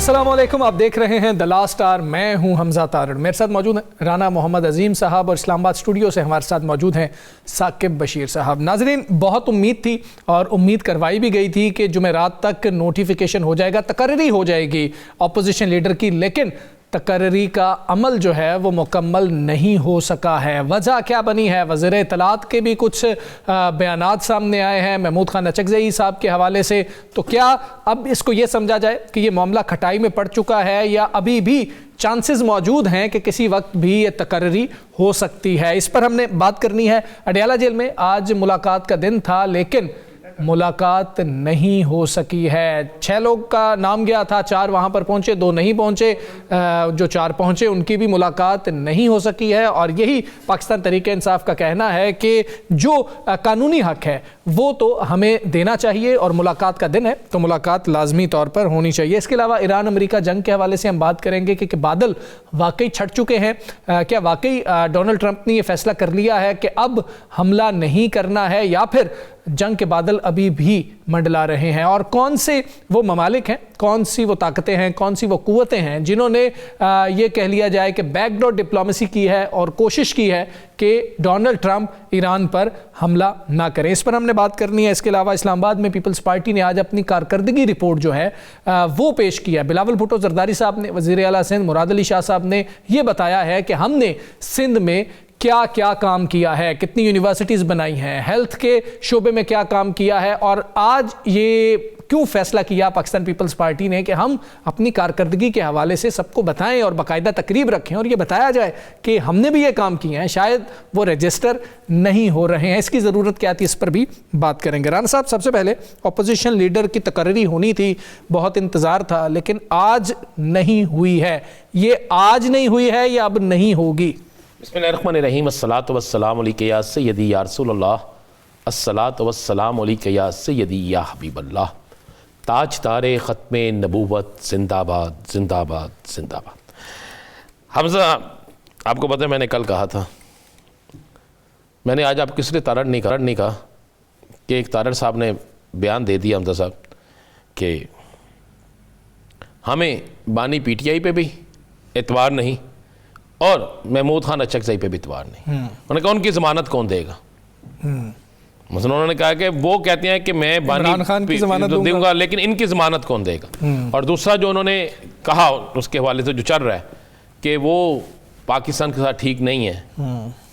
अस्सलामुअलैकुम, आप देख रहे हैं द लास्ट आवर। मैं हूं हमजा तारड़, मेरे साथ मौजूद हैं राना मोहम्मद अजीम साहब और इस्लामाबाद स्टूडियो से हमारे साथ मौजूद हैं साकिब बशीर साहब। नाजरीन, बहुत उम्मीद थी और उम्मीद करवाई भी गई थी कि जुमेरात तक नोटिफिकेशन हो जाएगा, तकर्री हो जाएगी अपोजिशन लीडर की, लेकिन तकर्री का अमल जो है वो मुकम्मल नहीं हो सका है। वजह क्या बनी है? वज़ीर इत्तलात के भी कुछ बयानात सामने आए हैं महमूद खान अचकज़ई साहब के हवाले से। तो क्या अब इसको ये समझा जाए कि ये मामला खटाई में पड़ चुका है या अभी भी चांसेस मौजूद हैं कि किसी वक्त भी ये तकर्री हो सकती है? इस पर हमने बात करनी है। अडयाला जेल में आज मुलाकात का दिन था, लेकिन मुलाकात नहीं हो सकी है। 6 लोग का नाम गया था, 4 वहाँ पर पहुँचे, 2 नहीं पहुँचे। जो 4 पहुँचे उनकी भी मुलाकात नहीं हो सकी है। और यही पाकिस्तान तहरीक इंसाफ का कहना है कि जो कानूनी हक है वो तो हमें देना चाहिए और मुलाकात का दिन है तो मुलाकात लाजमी तौर पर होनी चाहिए। इसके अलावा ईरान अमेरिका जंग के हवाले से हम बात करेंगे कि बादल वाकई छट चुके हैं। क्या वाकई डोनाल्ड ट्रंप ने ये फैसला कर लिया है कि अब हमला नहीं करना है, या फिर जंग के बादल अभी भी मंडला रहे हैं? और कौन से वो ममालिक हैं, कौन सी वो ताकतें हैं, कौन सी वो कुव्वतें हैं जिन्होंने ये कह लिया जाए कि बैकडोर डिप्लोमेसी की है और कोशिश की है कि डोनाल्ड ट्रंप ईरान पर हमला ना करें? इस पर हमने बात करनी है। इसके अलावा इस्लामाबाद में पीपल्स पार्टी ने आज अपनी कारकर्दगी रिपोर्ट जो है वो पेश किया। बिलावल भुट्टो जरदारी साहब ने, वज़ीर आला सिंध मुराद अली शाह साहब ने ये बताया है कि हमने सिंध में क्या क्या काम किया है, कितनी यूनिवर्सिटीज़ बनाई हैं, हेल्थ के शोबे में क्या काम किया है, और आज ये क्यों फैसला किया पाकिस्तान पीपल्स पार्टी ने कि हम अपनी कारकर्दगी के हवाले से सबको बताएं और बाकायदा तकरीब रखें और ये बताया जाए कि हमने भी ये काम किए हैं, शायद वो रजिस्टर नहीं हो रहे हैं। इसकी ज़रूरत क्या थी, इस पर भी बात करेंगे। राना साहब, सबसे पहले अपोजिशन लीडर की तकर्री होनी थी, बहुत इंतज़ार था, लेकिन आज नहीं हुई है। ये आज नहीं हुई है या अब नहीं होगी? बिस्मिल्लाहिर्रहमानिर्रहीम, अस्सलातु वस्सलामु अलैका या सय्यदी या रसूलल्लाह, अस्सलातु वस्सलामु अलैका या सय्यदी या हबीबल्लाह। ताज तारे ख़त्मे नबूवत जिंदाबाद जिंदाबाद जिंदाबाद। हमजा, आपको पता है मैंने कल कहा था, मैंने आज आप किस लिए तारड़ नहीं कहा कि एक तारड़ साहब ने बयान दे दिया हमजा साहब कि हमें बानी पीटीआई पे भी एतबार नहीं और महमूद खान अचकज़ई पे भी इतबार नहीं। उन्होंने कहा उनकी ज़मानत कौन देगा? मतलब उन्होंने कहा कि वो कहते हैं कि मैं बानी खान की ज़मानत दूंगा, लेकिन इनकी ज़मानत कौन देगा? और दूसरा जो उन्होंने कहा उसके हवाले से जो चल रहा है कि वो पाकिस्तान के साथ ठीक नहीं है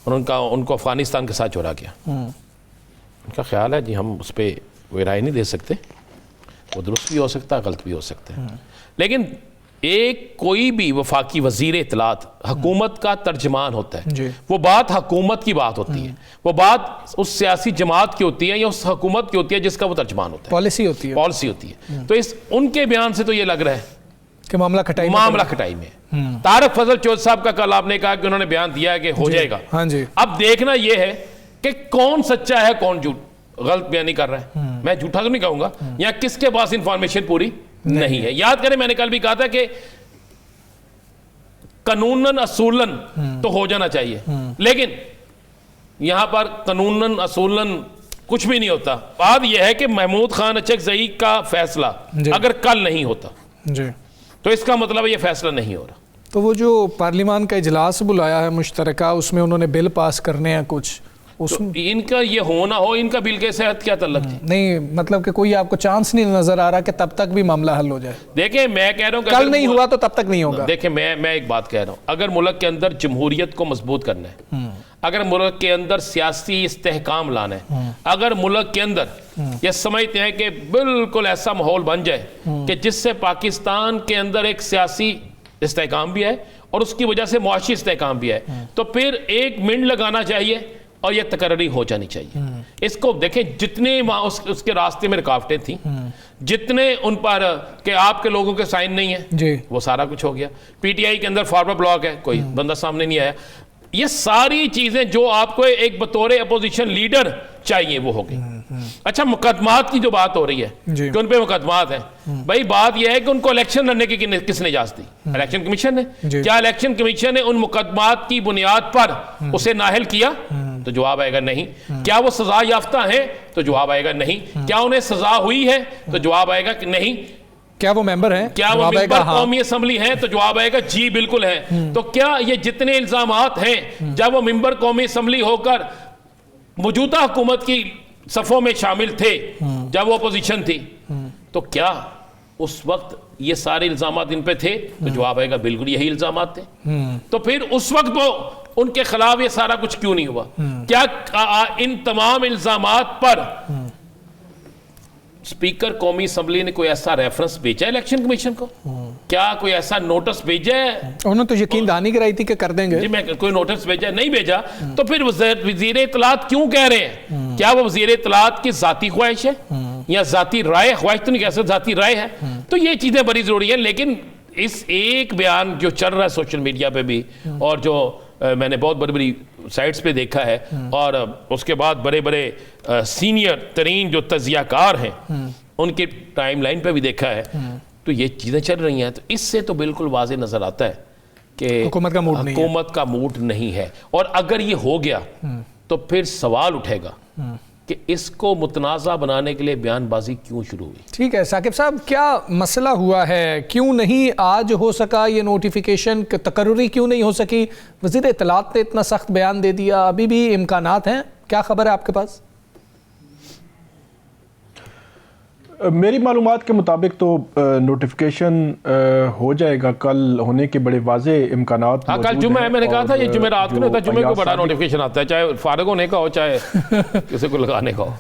और उनको अफ़गानिस्तान के साथ जोड़ा गया। उनका ख्याल है जी हम उस पर कोई राय नहीं दे सकते, वो दुरुस्त भी हो सकता है, गलत भी हो सकता है, लेकिन एक कोई भी वफाकी वजीर इत्तलात हुकूमत का तर्जमान होता है। वो बात हुकूमत की बात होती है, वो बात उस सियासी जमात की होती है या उस हुकूमत की होती है जिसका वो तर्जमान होता है, पॉलिसी होती है। तो इस उनके बयान से तो ये लग रहा है कि मामला खटाई में। तारक फजल चौधरी साहब का कल आपने कहा कि उन्होंने बयान दिया है कि हो जाएगा। हाँ जी। अब देखना यह है कि कौन सच्चा है कौन झूठ, गलत बयानी कर रहा है। मैं झूठा तो नहीं कहूंगा, या किसके पास इंफॉर्मेशन पूरी नहीं है। याद करें मैंने कल भी कहा था कि कानूनन असूलन तो हो जाना चाहिए, लेकिन यहां पर कानूनन असूलन कुछ भी नहीं होता। बात यह है कि महमूद खान अचकज़ई का फैसला अगर कल नहीं होता तो इसका मतलब ये फैसला नहीं हो रहा। तो वो जो पार्लियामान का इजलास बुलाया है मुश्तरका, उसमें उन्होंने बिल पास करने हैं कुछ, तो इनका ये हो ना हो, इनका बिल के सेहत क्या तल्लक थी? नहीं, मतलब कि कोई आपको चांस नहीं नजर आ रहा कि तब तक भी मामला हल हो जाए? देखें, मैं कह रहा हूं कल नहीं हुआ तो तब तक नहीं होगा। देखें, मैं एक बात कह रहा हूं, अगर मुल्क के अंदर जमहूरियत को मजबूत करना है, अगर मुल्क के अंदर सियासी इस्तेहकाम लाना है, अगर मुल्क के अंदर ये समझते हैं कि बिल्कुल ऐसा माहौल बन जाए कि जिससे पाकिस्तान के अंदर एक सियासी इस्तेहकाम भी है और उसकी वजह से मुआशी इस्तेहकाम भी है, तो फिर 1 मिनट लगाना चाहिए और यह तकर्री हो जानी चाहिए। इसको देखें, जितने उसके रास्ते में रुकावटें थी, जितने उन पर कि आपके लोगों के साइन नहीं है, वो सारा कुछ हो गया। पीटीआई के अंदर फॉरवर्ड ब्लॉक है, कोई बंदा सामने नहीं आया। ये सारी चीजें जो आपको एक बतौर अपोजिशन लीडर चाहिए वो हो गई। अच्छा, मुकदमात की जो बात हो रही है कि उन पे मुकदमात हैं, भाई बात यह है कि उनको इलेक्शन लड़ने की किसने इजाजत दी? इलेक्शन कमीशन ने। क्या इलेक्शन कमीशन ने उन मुकदमात की बुनियाद पर उसे नाअहल किया? तो जवाब आएगा नहीं। क्या वो सजा याफ्ता है? तो जवाब आएगा नहीं। क्या उन्हें सजा हुई है? तो जवाब आएगा कि नहीं। क्या वो मेंबर हैं? क्या वो मेंबर कौमी असम्बली हैं? तो जवाब आएगा जी बिल्कुल है। तो क्या ये जितने इल्जामात हैं, जब वो मेंबर कौमी असम्बली होकर मौजूदा हुकूमत की सफ़ों में शामिल थे, जब वो अपोजिशन थी, तो क्या उस वक्त ये सारे इल्जामात इन पे थे? तो जवाब आएगा बिल्कुल यही इल्जामात थे। तो फिर उस वक्त वो उनके खिलाफ ये सारा कुछ क्यों नहीं हुआ? क्या इन तमाम इल्जामात पर स्पीकर कौमी असम्बली ने कोई ऐसा रेफरेंस भेजा है इलेक्शन कमीशन को? क्या कोई ऐसा नोटिस भेजा है? उन्होंने तो यकीन दहानी कराई थी कि कर देंगे। जी, मैं कोई नोटिस भेजा नहीं भेजा, तो फिर वजीर इत्तलात क्यों कह रहे हैं? क्या वो वजीर इत्तलात की जाती ख्वाहिश है या जाती राय? ख्वाहिश तो नहीं कह सकते, जाती राय है। तो ये चीजें बड़ी जरूरी है। लेकिन इस एक बयान जो चल रहा है सोशल मीडिया पे भी, और जो मैंने बहुत बड़ी बड़ी साइट्स पे देखा है, और उसके बाद बड़े बड़े सीनियर तरीन जो तजियाकार हैं उनके टाइमलाइन पे भी देखा है, तो ये चीज़ें चल रही हैं। तो इससे तो बिल्कुल वाज़े नज़र आता है कि हुकूमत का मूड नहीं है। और अगर ये हो गया तो फिर सवाल उठेगा कि इसको मुतनाज़ा बनाने के लिए बयानबाजी क्यों शुरू हुई। ठीक है साकिब साहब, क्या मसला हुआ है? क्यों नहीं आज हो सका ये नोटिफिकेशन? तकर्री क्यों नहीं हो सकी? वज़ीर इत्तलात ने इतना सख्त बयान दे दिया, अभी भी इम्कानात हैं? क्या खबर है आपके पास? मेरी मालूमात के मुताबिक तो नोटिफिकेशन हो जाएगा, कल होने के बड़े वाजे इम्कानात। हाँ, कल जुम्मा है, मैंने कहा था ये जुमे रात को होता है, जुमे को बड़ा नोटिफिकेशन आता है, चाहे फारिग होने का हो चाहे किसी को लगाने का हो।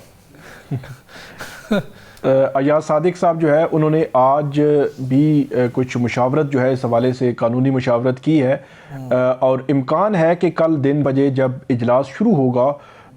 अयाज सादिक साहब जो है उन्होंने आज भी कुछ मुशावरत जो है इस हवाले से कानूनी मुशावरत की है, और इम्कान है कि कल दिन बजे जब इजलास शुरू होगा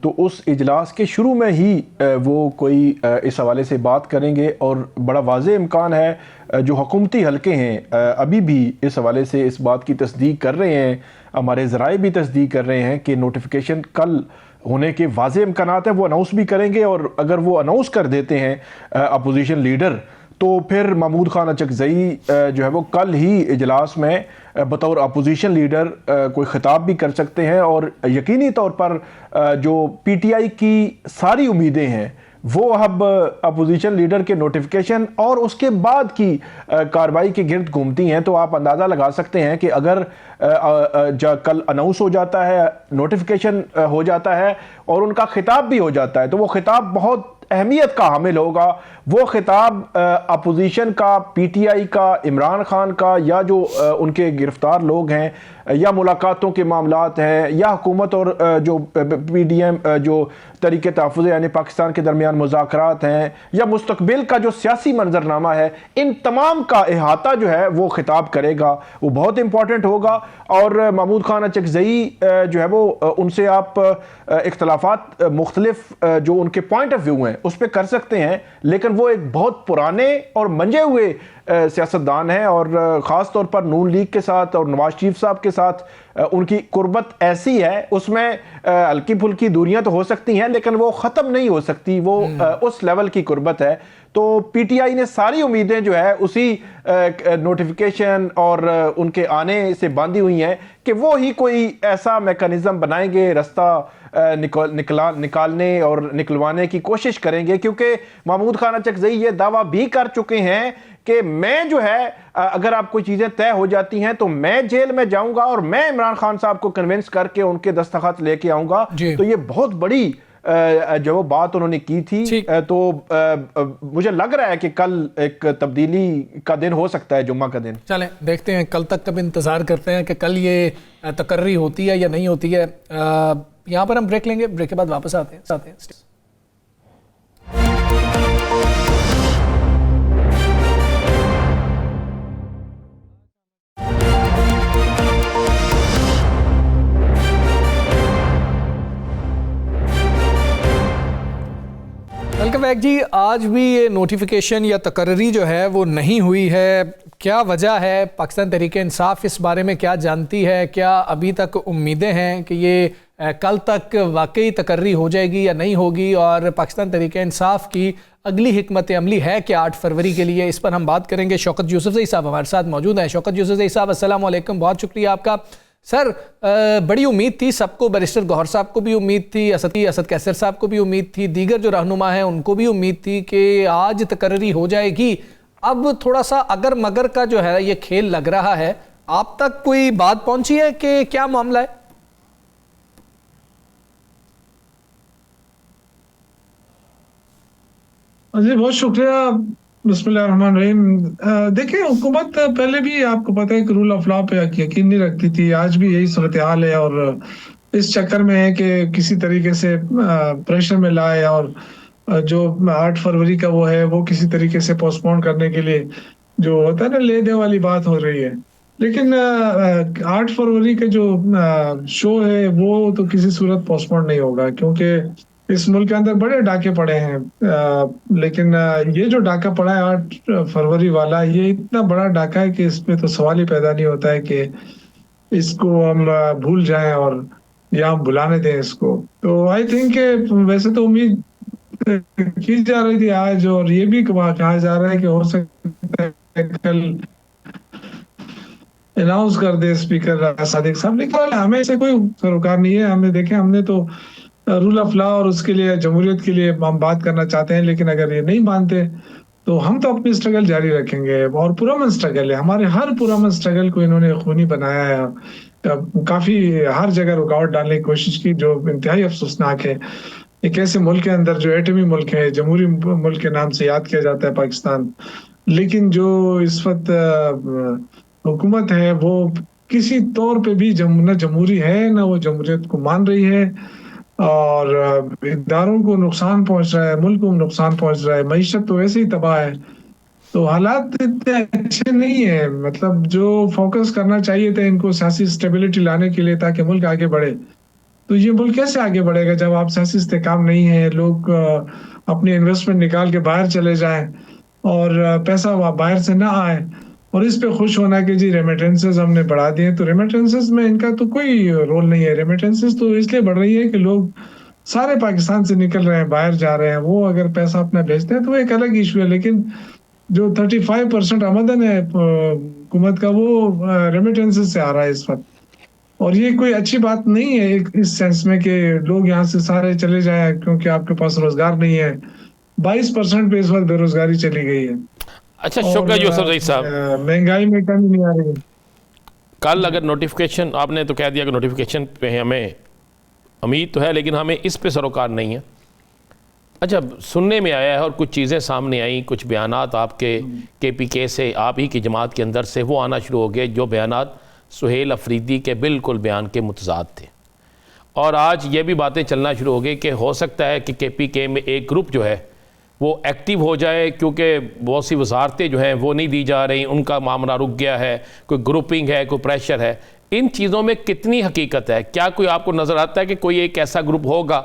तो उस इजलास के शुरू में ही वो कोई इस हवाले से बात करेंगे। और बड़ा वाज़े इम्कान है जो हुकूमती हलके हैं अभी भी इस हवाले से इस बात की तस्दीक कर रहे हैं, हमारे ज़राए भी तस्दीक कर रहे हैं कि नोटिफिकेशन कल होने के वाज़े इम्कानात है, वो अनाउंस भी करेंगे। और अगर वो अनाउंस कर देते हैं अपोजिशन लीडर, तो फिर महमूद खान अचकज़ई जो है वो कल ही इजलास में बतौर अपोजिशन लीडर कोई ख़िताब भी कर सकते हैं। और यकीनी तौर पर जो पीटीआई की सारी उम्मीदें हैं वो अब अपोजिशन लीडर के नोटिफिकेशन और उसके बाद की कार्रवाई के गिर्द घूमती हैं। तो आप अंदाज़ा लगा सकते हैं कि अगर कल अनाउंस हो जाता है, नोटिफिकेशन हो जाता है और उनका खिताब भी हो जाता है, तो वो खिताब बहुत अहमियत का हामिल होगा। वो खिताब अपोजिशन का, पीटीआई का, इमरान खान का, या जो उनके गिरफ्तार लोग हैं, या मुलाकातों के मामलात हैं, या हुकूमत और जो पीडीएम जो तरीके तहफ़्फ़ुज़ यानी पाकिस्तान के दरमियान मुज़ाकरात हैं, या मुस्तक़बिल का जो सियासी मंजरनामा है, इन तमाम का अहाता जो है वो खिताब करेगा। वो बहुत इंपॉर्टेंट होगा। और महमूद खान अचकज़ई जो है वो उनसे आप इख्तलाफात मुख्तलिफ जो उनके पॉइंट ऑफ व्यू हैं उस पर कर सकते हैं, लेकिन वो एक बहुत पुराने और मंजे हुए सियासतदान है। और ख़ास तौर पर नून लीग के साथ और नवाज शरीफ साहब के साथ उनकी कुर्बत ऐसी है, उसमें हल्की फुल्की दूरियां तो हो सकती हैं लेकिन वो ख़त्म नहीं हो सकती, वो उस लेवल की कुर्बत है। तो पीटीआई ने सारी उम्मीदें जो है उसी नोटिफिकेशन और उनके आने से बांधी हुई हैं कि वो ही कोई ऐसा मैकेनिज़्म बनाएंगे, रास्ता निकालने और निकलवाने की कोशिश करेंगे। क्योंकि महमूद खान अचकज़ई ये दावा भी कर चुके हैं कि मैं जो है अगर आप कोई चीज़ें तय हो जाती हैं तो मैं जेल में जाऊंगा और मैं इमरान खान साहब को कन्विंस करके उनके दस्तखत लेके आऊंगा। तो ये बहुत बड़ी जो बात उन्होंने की थी। तो मुझे लग रहा है कि कल एक तब्दीली का दिन हो सकता है, जुम्मा का दिन। चलें देखते हैं, कल तक कब इंतज़ार करते हैं कि कल ये तकर्री होती है या नहीं होती है। यहाँ पर हम ब्रेक लेंगे, ब्रेक के बाद वापस आते हैं। वेलकम बैक जी। आज भी ये नोटिफिकेशन या तकर्री जो है वो नहीं हुई है, क्या वजह है? पाकिस्तान तहरीक इंसाफ इस बारे में क्या जानती है? क्या अभी तक उम्मीदें हैं कि ये कल तक वाकई तकर्री हो जाएगी या नहीं होगी? और पाकिस्तान तहरीक इंसाफ की अगली हिकमत अमली है क्या 8 फरवरी के लिए? इस पर हम बात करेंगे। शौकत यूसुफज़ई साहब हमारे साथ मौजूद हैं। शौकत यूसुफज़ई साहब अस्सलाम वालेकुम, बहुत शुक्रिया आपका। सर, बड़ी उम्मीद थी सबको, बैरिस्टर गौहर साहब को भी उम्मीद थी, असद कैसर साहब को भी उम्मीद थी, दीगर जो रहनुमा हैं उनको भी उम्मीद थी कि आज तकर्री हो जाएगी। अब थोड़ा सा अगर मगर का जो है ये खेल लग रहा है, आप तक कोई बात पहुंची है कि क्या मामला है? जी बहुत शुक्रिया। बिस्मिल्लाहिर्रहमानिर्रहीम। देखिए, हुकूमत पहले भी आपको पता है कि रूल ऑफ लॉ पे यकीन नहीं रखती थी, आज भी यही सूरत हाल है, और इस चक्कर में है कि किसी तरीके से प्रेशर में लाए, और जो 8 फरवरी का वो है वो किसी तरीके से पोस्टपोन करने के लिए जो होता है ना, ले दे वाली बात हो रही है। लेकिन 8 फरवरी का जो शो है वो तो किसी सूरत पोस्टपोन नहीं होगा, क्योंकि इस मुल्क के अंदर बड़े डाके पड़े हैं। लेकिन ये जो डाका पड़ा है 8 फरवरी वाला, ये इतना बड़ा डाका है कि इसमें तो सवाल ही पैदा नहीं होता है कि इसको हम भूल जाएं और या हम भुलाने दें इसको। तो आई थिंक वैसे तो उम्मीद की जा रही थी आज, और ये भी कहा जा रहा है कि हो सकता है कल अनाउंस कर दे स्पीकर सादिक साहब। लेकिन हमें ऐसे कोई सरोकार नहीं है। हमें देखें, हमने तो रूल ऑफ लॉ और उसके लिए जमहूरियत के लिए हम बात करना चाहते हैं, लेकिन अगर ये नहीं मानते तो हम तो अपनी स्ट्रगल जारी रखेंगे। और पुरअमन स्ट्रगल है हमारे, हर पुरअमन स्ट्रगल को इन्होंने खूनी बनाया है। काफी हर जगह रुकावट डालने की कोशिश की, जो इंतहाई अफसोसनाक है। एक ऐसे मुल्क के अंदर जो एटमी मुल्क है, जमहूरी मुल्क के नाम से याद किया जाता है पाकिस्तान, लेकिन जो इस वक्त हुकूमत है वो किसी तौर पे भी न जमहूरी है, न वो जमहूरियत को मान रही है, और इदारों को नुकसान पहुंच रहा है, मुल्क को नुकसान पहुंच रहा है, मईशत तो वैसे ही तबाह है। तो हालात इतने अच्छे नहीं है। मतलब जो फोकस करना चाहिए था इनको सियासी स्टेबिलिटी लाने के लिए ताकि मुल्क आगे बढ़े, तो ये मुल्क कैसे आगे बढ़ेगा जब आप सियासी इस्तेकाम नहीं है, लोग अपनी इन्वेस्टमेंट निकाल के बाहर चले जाएं और पैसा बाहर से ना आए, और इस पे खुश होना कि जी रेमिटेंसेस हमने बढ़ा दिए। तो रेमिटेंसेस में इनका तो कोई रोल नहीं है। रेमिटेंसेस तो इसलिए बढ़ रही है कि लोग सारे पाकिस्तान से निकल रहे हैं, बाहर जा रहे हैं। वो अगर पैसा अपना भेजते हैं तो वो एक अलग इशू है, लेकिन जो 35% आमदन है हुकूमत का, वो रेमिटेंसेस से आ रहा है इस वक्त। और ये कोई अच्छी बात नहीं है एक इस सेंस में कि लोग यहाँ से सारे चले जाएं क्योंकि आपके पास रोजगार नहीं है। 22% पे इस वक्त बेरोजगारी चली गई है। अच्छा, शुक्र यूसुफ ज़ई साहब, महंगाई में कमी नहीं आ रही है। कल अगर नोटिफिकेशन, आपने तो कह दिया कि नोटिफिकेशन पे हमें उम्मीद तो है, लेकिन हमें इस पे सरोकार नहीं है। अच्छा, सुनने में आया है और कुछ चीज़ें सामने आई, कुछ बयानात आपके KPK से, आप ही की जमात के अंदर से वो आना शुरू हो गए, जो बयानात सुहेल अफरीदी के बिल्कुल बयान के मुतजाद थे। और आज ये भी बातें चलना शुरू हो गई कि हो सकता है कि KPK में एक ग्रुप जो है वो एक्टिव हो जाए, क्योंकि बहुत सी वजारतें जो हैं वो नहीं दी जा रही, उनका मामला रुक गया है, कोई ग्रुपिंग है, कोई प्रेशर है। इन चीज़ों में कितनी हकीकत है? क्या कोई आपको नज़र आता है कि कोई एक ऐसा ग्रुप होगा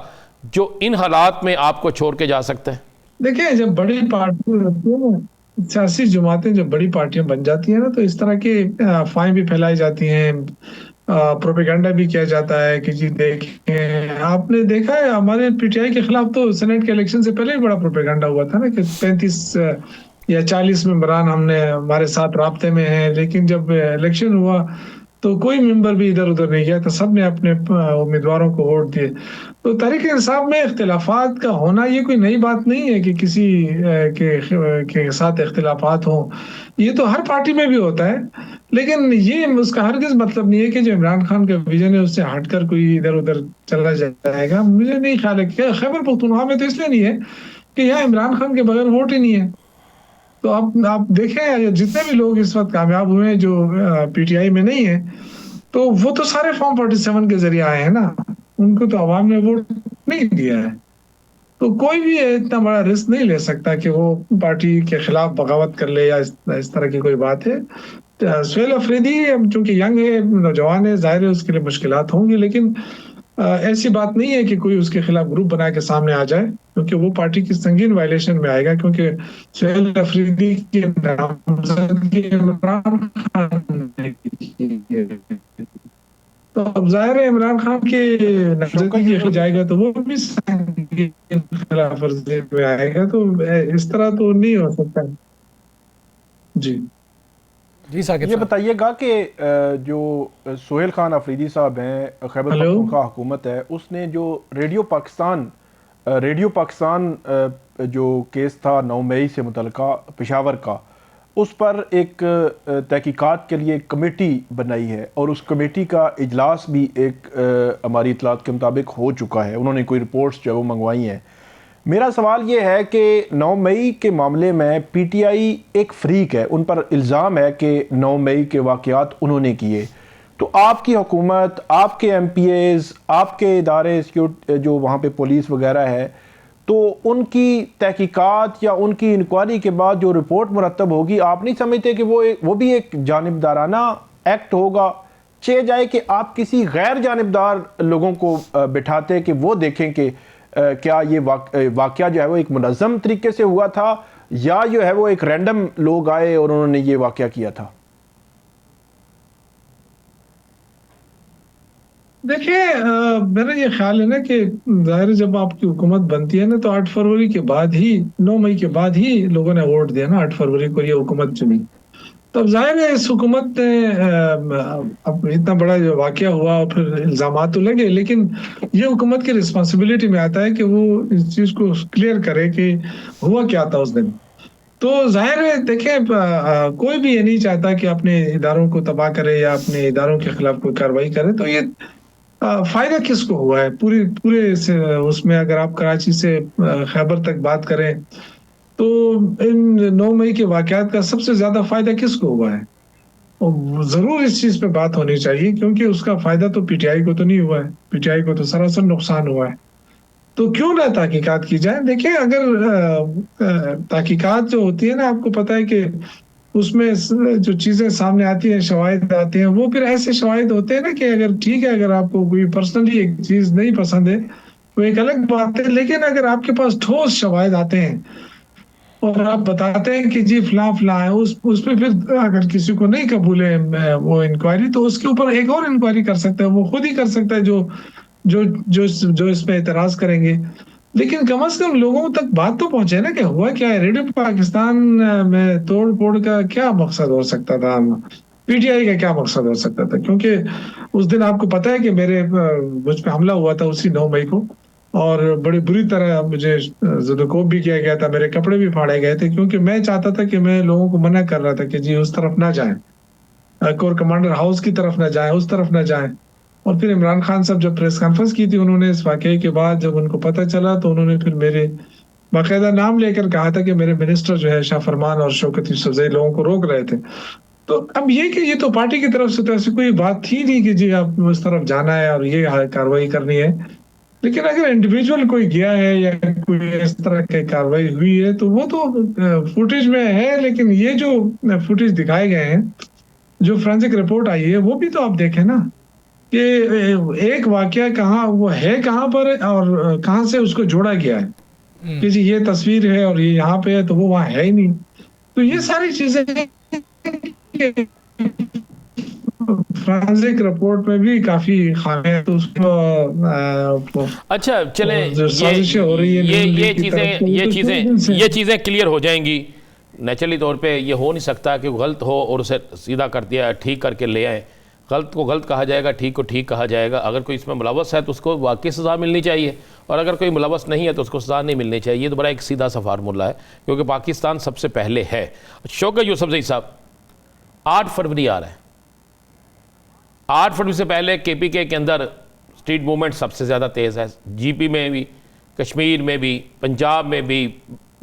जो इन हालात में आपको छोड़ के जा सकता है? देखिए, जब बड़ी पार्टियां होती है ना, सियासी जमातें जब बड़ी पार्टियां बन जाती हैं ना, तो इस तरह की अफवाहें भी फैलाई जाती हैं, प्रोपेगेंडा भी किया जाता है कि जी देखें। आपने देखा है हमारे PTI के खिलाफ तो सेनेट के इलेक्शन से पहले ही बड़ा प्रोपेगेंडा हुआ था ना कि 35 या 40 मेंबरान हमने हमारे साथ राब्ते में हैं, लेकिन जब इलेक्शन हुआ तो कोई मेंबर भी इधर उधर नहीं गया, तो सब ने अपने उम्मीदवारों को वोट दिए। तो तहरीक इंसाफ में इख्तिलाफात का होना ये कोई नई बात नहीं है कि किसी के साथ इख्तिलाफात हों, ये तो हर पार्टी में भी होता है। लेकिन ये उसका हरगिज मतलब नहीं है कि जो इमरान खान का विजन है उससे हटकर कोई इधर उधर चला जाएगा। मुझे नहीं ख्याल है कि खैबर पख्तूनख्वा में तो इसलिए नहीं है कि यहाँ इमरान खान के बगैर वोट ही नहीं है। तो आप देखें, जितने भी लोग इस वक्त कामयाब हुए हैं जो PTI में नहीं है, तो वो तो सारे फॉर्म 47 के जरिए आए हैं ना, उनको तो आवाम ने वोट नहीं दिया है। तो कोई भी इतना बड़ा रिस्क नहीं ले सकता कि वो पार्टी के खिलाफ बगावत कर ले, या इस तरह की कोई बात है। सुहेल अफरीदी चूंकि यंग है, नौजवान है, जाहिर है उसके लिए मुश्किलात होंगी, लेकिन ऐसी बात नहीं है कि कोई उसके खिलाफ ग्रुप बना के सामने आ जाए, क्योंकि वो पार्टी की संगीन वायलेशन में आएगा। क्योंकि सुहेल अफरीदी की नामजदगी इमरान खान ने की है, तो अब जाहिर है इमरान खान के नामजदगी हो जाएगा तो वो भी संगीन खिलाफ वर्जी में आएगा। तो इस तरह तो नहीं हो सकता। जी जी साकिब, ये बताइएगा कि जो सुहेल खान अफरीदी साहब हैं, खैबर पख्तूनख्वा हुकूमत है, उसने जो रेडियो पाकिस्तान जो केस था 9 मई से मुतल्लिका पेशावर का, उस पर एक तहकीकात के लिए एक कमेटी बनाई है और उस कमेटी का इजलास भी एक हमारी इतलात के मुताबिक हो चुका है। उन्होंने कोई रिपोर्ट्स जो है वो मंगवाई हैं। मेरा सवाल ये है कि 9 मई के मामले में पीटीआई एक फ्रीक है, उन पर इल्ज़ाम है कि 9 मई के वाक़यात उन्होंने किए। तो आपकी हुकूमत, आपके एमपीएज़, आपके इदारे जो वहाँ पे पुलिस वगैरह है, तो उनकी तहकीकात या उनकी इंक्वायरी के बाद जो रिपोर्ट मुरतब होगी, आप नहीं समझते कि वो भी एक जानिबदाराना एक्ट होगा? चाहे जाए कि आप किसी गैर जानिबदार लोगों को बिठाते कि वो देखें कि क्या ये वाक़या जो है वो एक मुनज़्ज़म तरीके से हुआ था या जो है वो एक रैंडम लोग आए और उन्होंने ये वाक़या किया था। देखिए, मेरा ये ख्याल है ना कि जाहिर है जब आपकी हुकूमत बनती है ना तो 8 फरवरी के बाद ही, 9 मई के बाद ही लोगों ने वोट दिया ना, 8 फरवरी को ये हुकूमत चुनी। तो अब जाहिर है इस हुकूमत ने अब इतना बड़ा जो वाक़या हुआ और फिर इल्ज़ामात तो लगे, लेकिन ये हुकूमत की रिस्पॉन्सिबिलिटी में आता है कि वो इस चीज़ को क्लियर करे कि हुआ क्या था उस दिन। तो जाहिर है देखें, कोई भी ये नहीं चाहता कि अपने इदारों को तबाह करे या अपने इदारों के खिलाफ कोई कार्रवाई करे। तो ये फायदा किसको हुआ है पूरे उसमें? अगर आप कराची से खैबर तक बात करें तो इन 9 मई के वाक़यात का सबसे ज्यादा फायदा किसको हुआ है? और जरूर इस चीज पे बात होनी चाहिए, क्योंकि उसका फायदा तो पीटीआई को तो नहीं हुआ है, पीटीआई को तो सरासर नुकसान हुआ है। तो क्यों ना तहकीकात की जाए? देखिए, अगर तहकीकात जो होती है ना, आपको पता है कि उसमें जो चीजें सामने आती हैं, शवाहिद आते हैं, वो फिर ऐसे शवाहिद होते हैं ना कि अगर ठीक है, अगर आपको कोई पर्सनली एक चीज नहीं पसंद है वो एक अलग बात है, लेकिन अगर आपके पास ठोस शवाहिद आते हैं और आप बताते हैं कि जी फला फला है, उस पे फिर अगर किसी को नहीं कबूल है वो इंक्वायरी, तो उसके ऊपर एक और इंक्वायरी कर सकता है, वो खुद ही कर सकता है जो जो जो जो इस पे एतराज करेंगे। लेकिन कम से कम लोगों तक बात तो पहुंचे ना कि हुआ क्या है। रेडियो पाकिस्तान में तोड़ फोड़ का क्या मकसद हो सकता था, पीटीआई का क्या मकसद हो सकता था? क्योंकि उस दिन आपको पता है कि मुझ पे हमला हुआ था उसी 9 मई को, और बड़ी बुरी तरह मुझे ज़ुदकोप भी किया गया था, मेरे कपड़े भी फाड़े गए थे, क्योंकि मैं चाहता था कि मैं लोगों को मना कर रहा था कि जी उस तरफ ना जाएं, कोर कमांडर हाउस की तरफ ना जाएं, उस तरफ ना जाएं। और फिर इमरान खान साहब जब प्रेस कॉन्फ्रेंस की थी, उन्होंने इस वाकये के बाद जब उनको पता चला तो उन्होंने फिर मेरे बाकायदा नाम लेकर कहा था कि मेरे मिनिस्टर जो है शाह फरमान और शौकत यूसुफजई लोगों को रोक रहे थे। तो अब ये तो पार्टी की तरफ से तो ऐसी कोई बात थी नहीं कि जी आप उस तरफ जाना है और ये कार्रवाई करनी है। लेकिन अगर इंडिविजुअल कोई गया है या कोई इस तरह की कार्रवाई हुई है तो वो तो फुटेज में है, लेकिन ये जो फुटेज दिखाए गए हैं, जो फोरेंसिक रिपोर्ट आई है, वो भी तो आप देखें ना कि एक वाकया कहाँ वो है, कहाँ पर और कहाँ से उसको जोड़ा गया है कि जी ये तस्वीर है और ये यहाँ पे है, तो वो वहाँ है ही नहीं। तो ये सारी चीजें फोरेंसिक रिपोर्ट में भी काफी खामियां, तो उसको अच्छा चले, जो साजिशें हो रही है ये चीज़ें क्लियर हो जाएंगी। नेचुरली तौर पे ये हो नहीं सकता कि गलत हो और उसे सीधा कर दिया, ठीक करके ले आए। गलत को गलत कहा जाएगा, ठीक को ठीक कहा जाएगा। अगर कोई इसमें मुलव्वस है तो उसको वाकई सज़ा मिलनी चाहिए, और अगर कोई मुलव्वस नहीं है तो उसको सज़ा नहीं मिलनी चाहिए। ये तो बड़ा एक सीधा सा फार्मूला है, क्योंकि पाकिस्तान सबसे पहले है। शौकत यूसुफजई साहब, 8 फरवरी आ रहा है, 8 फरवरी से पहले केपीके के अंदर स्ट्रीट मूवमेंट सबसे ज़्यादा तेज़ है। जीपी में भी, कश्मीर में भी, पंजाब में भी,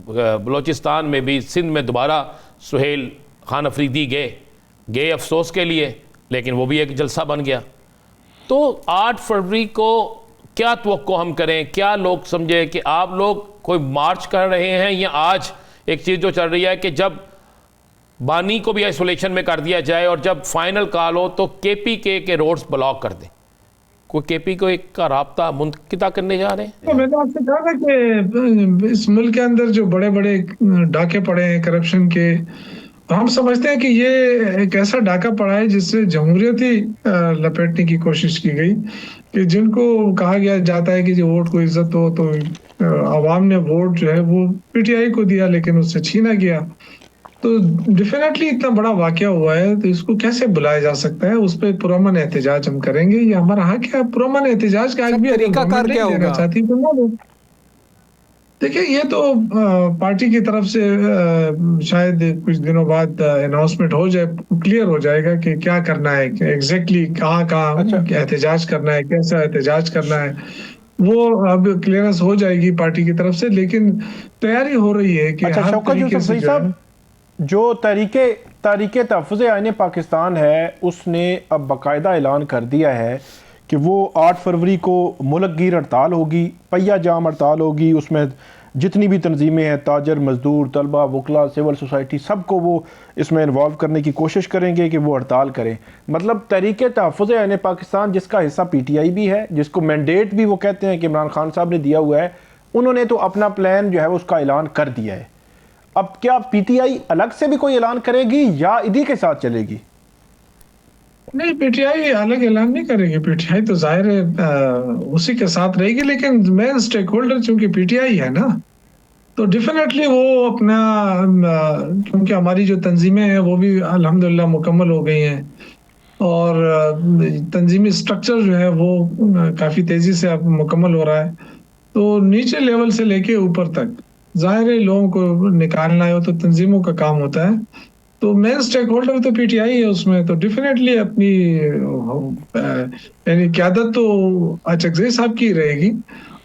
बलोचिस्तान में भी, सिंध में दोबारा सुहेल खान अफरीदी गए अफसोस के लिए, लेकिन वो भी एक जलसा बन गया। तो 8 फरवरी को क्या तवक्को हम करें? क्या लोग समझे कि आप लोग कोई मार्च कर रहे हैं, या आज एक चीज़ जो चल रही है कि जब बानी को भी आइसोलेशन में कर दिया जाए और जब फाइनल कॉल हो तो केपीके के रोड्स ब्लॉक कर दें? कोई केपी को एक का राब्ता मुंतकिदा करने जा रहे हैं? तो मैंने आपसे कहा था कि इस मुल्क के अंदर जो बड़े बड़े डाके पड़े हैं करप्शन के, हम समझते हैं कि ये एक ऐसा डाका पड़ा है जिससे जमहूरियत ही लपेटने की कोशिश की गई, कि जिनको कहा गया जाता है कि जो वोट को इज्जत हो, तो आवाम ने वोट जो है वो पीटीआई को दिया, लेकिन उससे छीना गया। तो डेफिनेटली इतना बड़ा वाकया हुआ है, तो इसको कैसे बुलाया जा सकता है? उस पर पुरअमन एहतजाज हम करेंगे, ये हमारा हक है। पुरअमन एहतजाज का भी तरीकाकार क्या होगा? चाहती तो देखिए, ये तो पार्टी की तरफ से शायद कुछ दिनों बाद अनाउंसमेंट हो जाए, क्लियर हो जाएगा कि क्या करना है, एग्जैक्टली कहाँ कहाँ एहतजाज करना है, कैसा एहतजाज करना है, वो अब क्लियरेंस हो जाएगी पार्टी की तरफ से। लेकिन तैयारी हो रही है कि अच्छा हर शौकत तरीके से यूसुफ जो है, साहब, जो तहरीके तहफ़्फ़ुज़ आईन पाकिस्तान है उसने अब बाकायदा ऐलान कर दिया है कि वो 8 फरवरी को मुल्क गिर हड़ताल होगी, पहिया जाम हड़ताल होगी। उसमें जितनी भी तंजीमें हैं, ताजर, मजदूर, तलबा, वकला, सिविल सोसाइटी, सबको वो इसमें इन्वॉल्व करने की कोशिश करेंगे कि वो हड़ताल करें। मतलब तहरीके तहफ़्फ़ुज़ आईन पाकिस्तान जिसका हिस्सा PTI भी है, जिसको मैंडेट भी वो कहते हैं कि इमरान खान साहब ने दिया हुआ है, उन्होंने तो अपना प्लान जो है उसका ऐलान कर दिया है। अब क्या PTI अलग से भी कोई ऐलान करेगी या इन्हीं के साथ चलेगी? नहीं, पीटीआई अलग ऐलान नहीं करेगी। पीटीआई तो जाहिर है उसी के साथ रहेगी, लेकिन मेन स्टेक होल्डर चूंकि पीटीआई है ना, तो डेफिनेटली वो अपना क्योंकि हमारी जो तंजीमें हैं वो भी अल्हम्दुलिल्लाह मुकम्मल हो गई हैं, और तंजीमी स्ट्रक्चर जो है वो काफ़ी तेज़ी से अब मुकम्मल हो रहा है। तो नीचे लेवल से लेके ऊपर तक जाहिर है लोगों को निकालना है, तो तंजीमों का काम होता है। तो मेन स्टेक होल्डर तो पीटीआई है उसमें, तो डेफिनेटली अपनी यानी क़यादत तो अचकज़ई साहब की रहेगी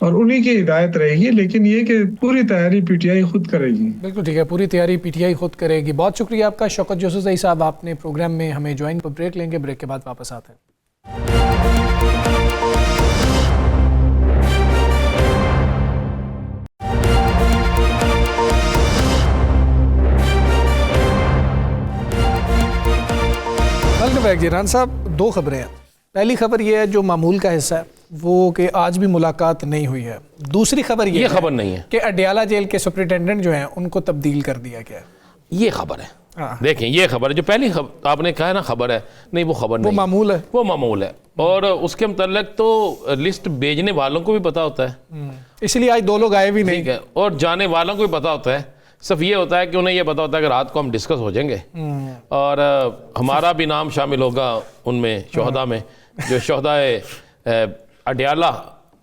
और उन्हीं की हिदायत रहेगी, लेकिन ये कि पूरी तैयारी पीटीआई खुद करेगी। बिल्कुल ठीक है, पूरी तैयारी पीटीआई खुद करेगी। बहुत शुक्रिया आपका शौकत यूसुफ़ज़ई साहब, आपने प्रोग्राम में हमें ज्वाइन। ब्रेक लेंगे, ब्रेक के बाद वापस आते हैं। वेलकम बैक जी। रान साहब, 2 खबरें हैं। पहली खबर ये है जो मामूल का हिस्सा है वो कि आज भी मुलाकात नहीं हुई है। दूसरी खबर ये खबर नहीं है कि अडियाला जेल के सुपरिटेंडेंट जो हैं उनको तब्दील कर दिया गया है। ये खबर है। देखें, ये खबर जो पहली आपने कहा है ना खबर है, नहीं वो खबर नहीं, वो मामूल है, वो मामूल है। और उसके मतलब तो लिस्ट भेजने वालों को भी पता होता है, इसलिए आज 2 लोग आए भी नहीं। ठीक है, और जाने वालों को भी पता होता है। सिर्फ ये होता है कि उन्हें ये पता होता है कि रात को हम डिस्कस हो जाएंगे और हमारा भी नाम शामिल होगा उनमें शोहदा में, जो शोहदाए अडियाला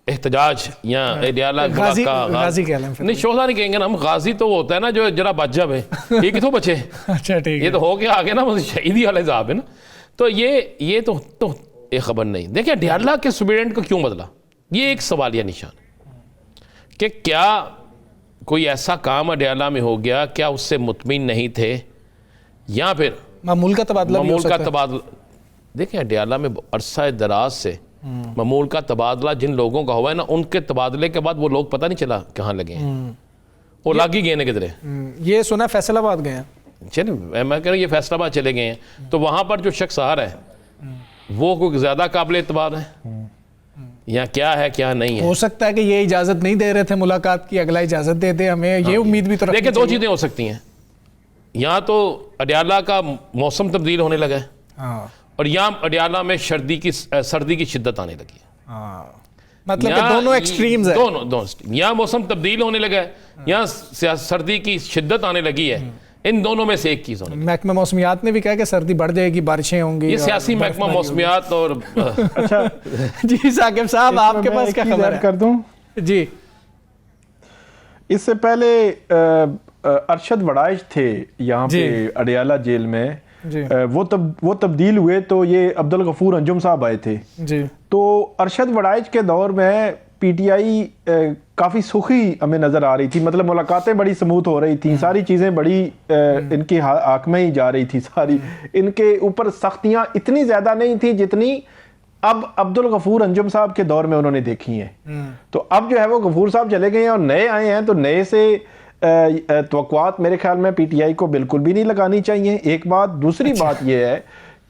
एहतजाज या अडियाला गाजी कह लें, नहीं शोहदा नहीं कहेंगे ना हम, गाजी तो वो होता है ना जो जरा बच जाए, ये कितों बचे। अच्छा ठीक है, ये तो हो गया आगे ना, शहीदी वाले साहब है ना। तो ये तो ये खबर नहीं। देखिए अडियाला के सुपरिटेंडेंट को क्यों बदला, ये एक सवालिया निशान है कि क्या कोई ऐसा काम अडियाला में हो गया, क्या उससे मुतमिन नहीं थे, या फिर मामूल का तबादला भी हो सकता है। तबादला। देखिए अडियाला में अरसा दराज से मामूल का तबादला जिन लोगों का हुआ है ना, उनके तबादले के बाद वो लोग पता नहीं चला कहाँ लगे हैं, वो लाग ही गए ना किधरे। ये सुना फैसलाबाद गए हैं, चलिए मैं कह रहा हूँ ये फैसलाबाद चले गए हैं, तो वहाँ पर जो शख्स आ रहा है वो कोई ज़्यादा काबिल एतबार है या क्या है क्या नहीं है। हो सकता है कि ये इजाज़त नहीं दे रहे थे मुलाकात की, अगला इजाज़त दे दे हमें, ये उम्मीद भी तो रखनी देखिए 2 चाहिए। चीज़ें हो सकती हैं, यहाँ तो अडियाला का मौसम तब्दील होने लगा है और यहाँ अडियाला में सर्दी की शिद्दत आने लगी है। मतलब कि दोनों एक्सट्रीम्स है, दोनों यहाँ मौसम तब्दील होने लगा है, यहाँ सर्दी की शिद्दत आने लगी है। इन दोनों में से एक चीज़ होने लगी। महकमा मौसमियात ने भी कहा कि सर्दी बढ़ जाएगी, बारिशें होंगी। ये सियासी महकमा मौसमियात और अच्छा जी साकिब साहब, आपके पास क्या खबर है? कर दूं जी, इससे पहले अरशद वड़ाइश थे यहाँ पे अडियाला जेल में, वो तब्दील हुए तो ये अब्दुल गफूर अंजुम साहब आए थे जी। तो अरशद वड़ाइश के दौर में पीटीआई काफ़ी सुखी हमें नज़र आ रही थी, मतलब मुलाकातें बड़ी स्मूथ हो रही थी, सारी चीज़ें बड़ी इनकी हाक में ही जा रही थी, सारी इनके ऊपर सख्तियाँ इतनी ज़्यादा नहीं थी जितनी अब अब्दुल गफूर अंजुम साहब के दौर में उन्होंने देखी हैं। तो अब जो है वो गफूर साहब चले गए हैं और नए आए हैं, तो नए से तवक्कुआत मेरे ख्याल में पीटीआई को बिल्कुल भी नहीं लगानी चाहिए। एक बात, दूसरी बात ये है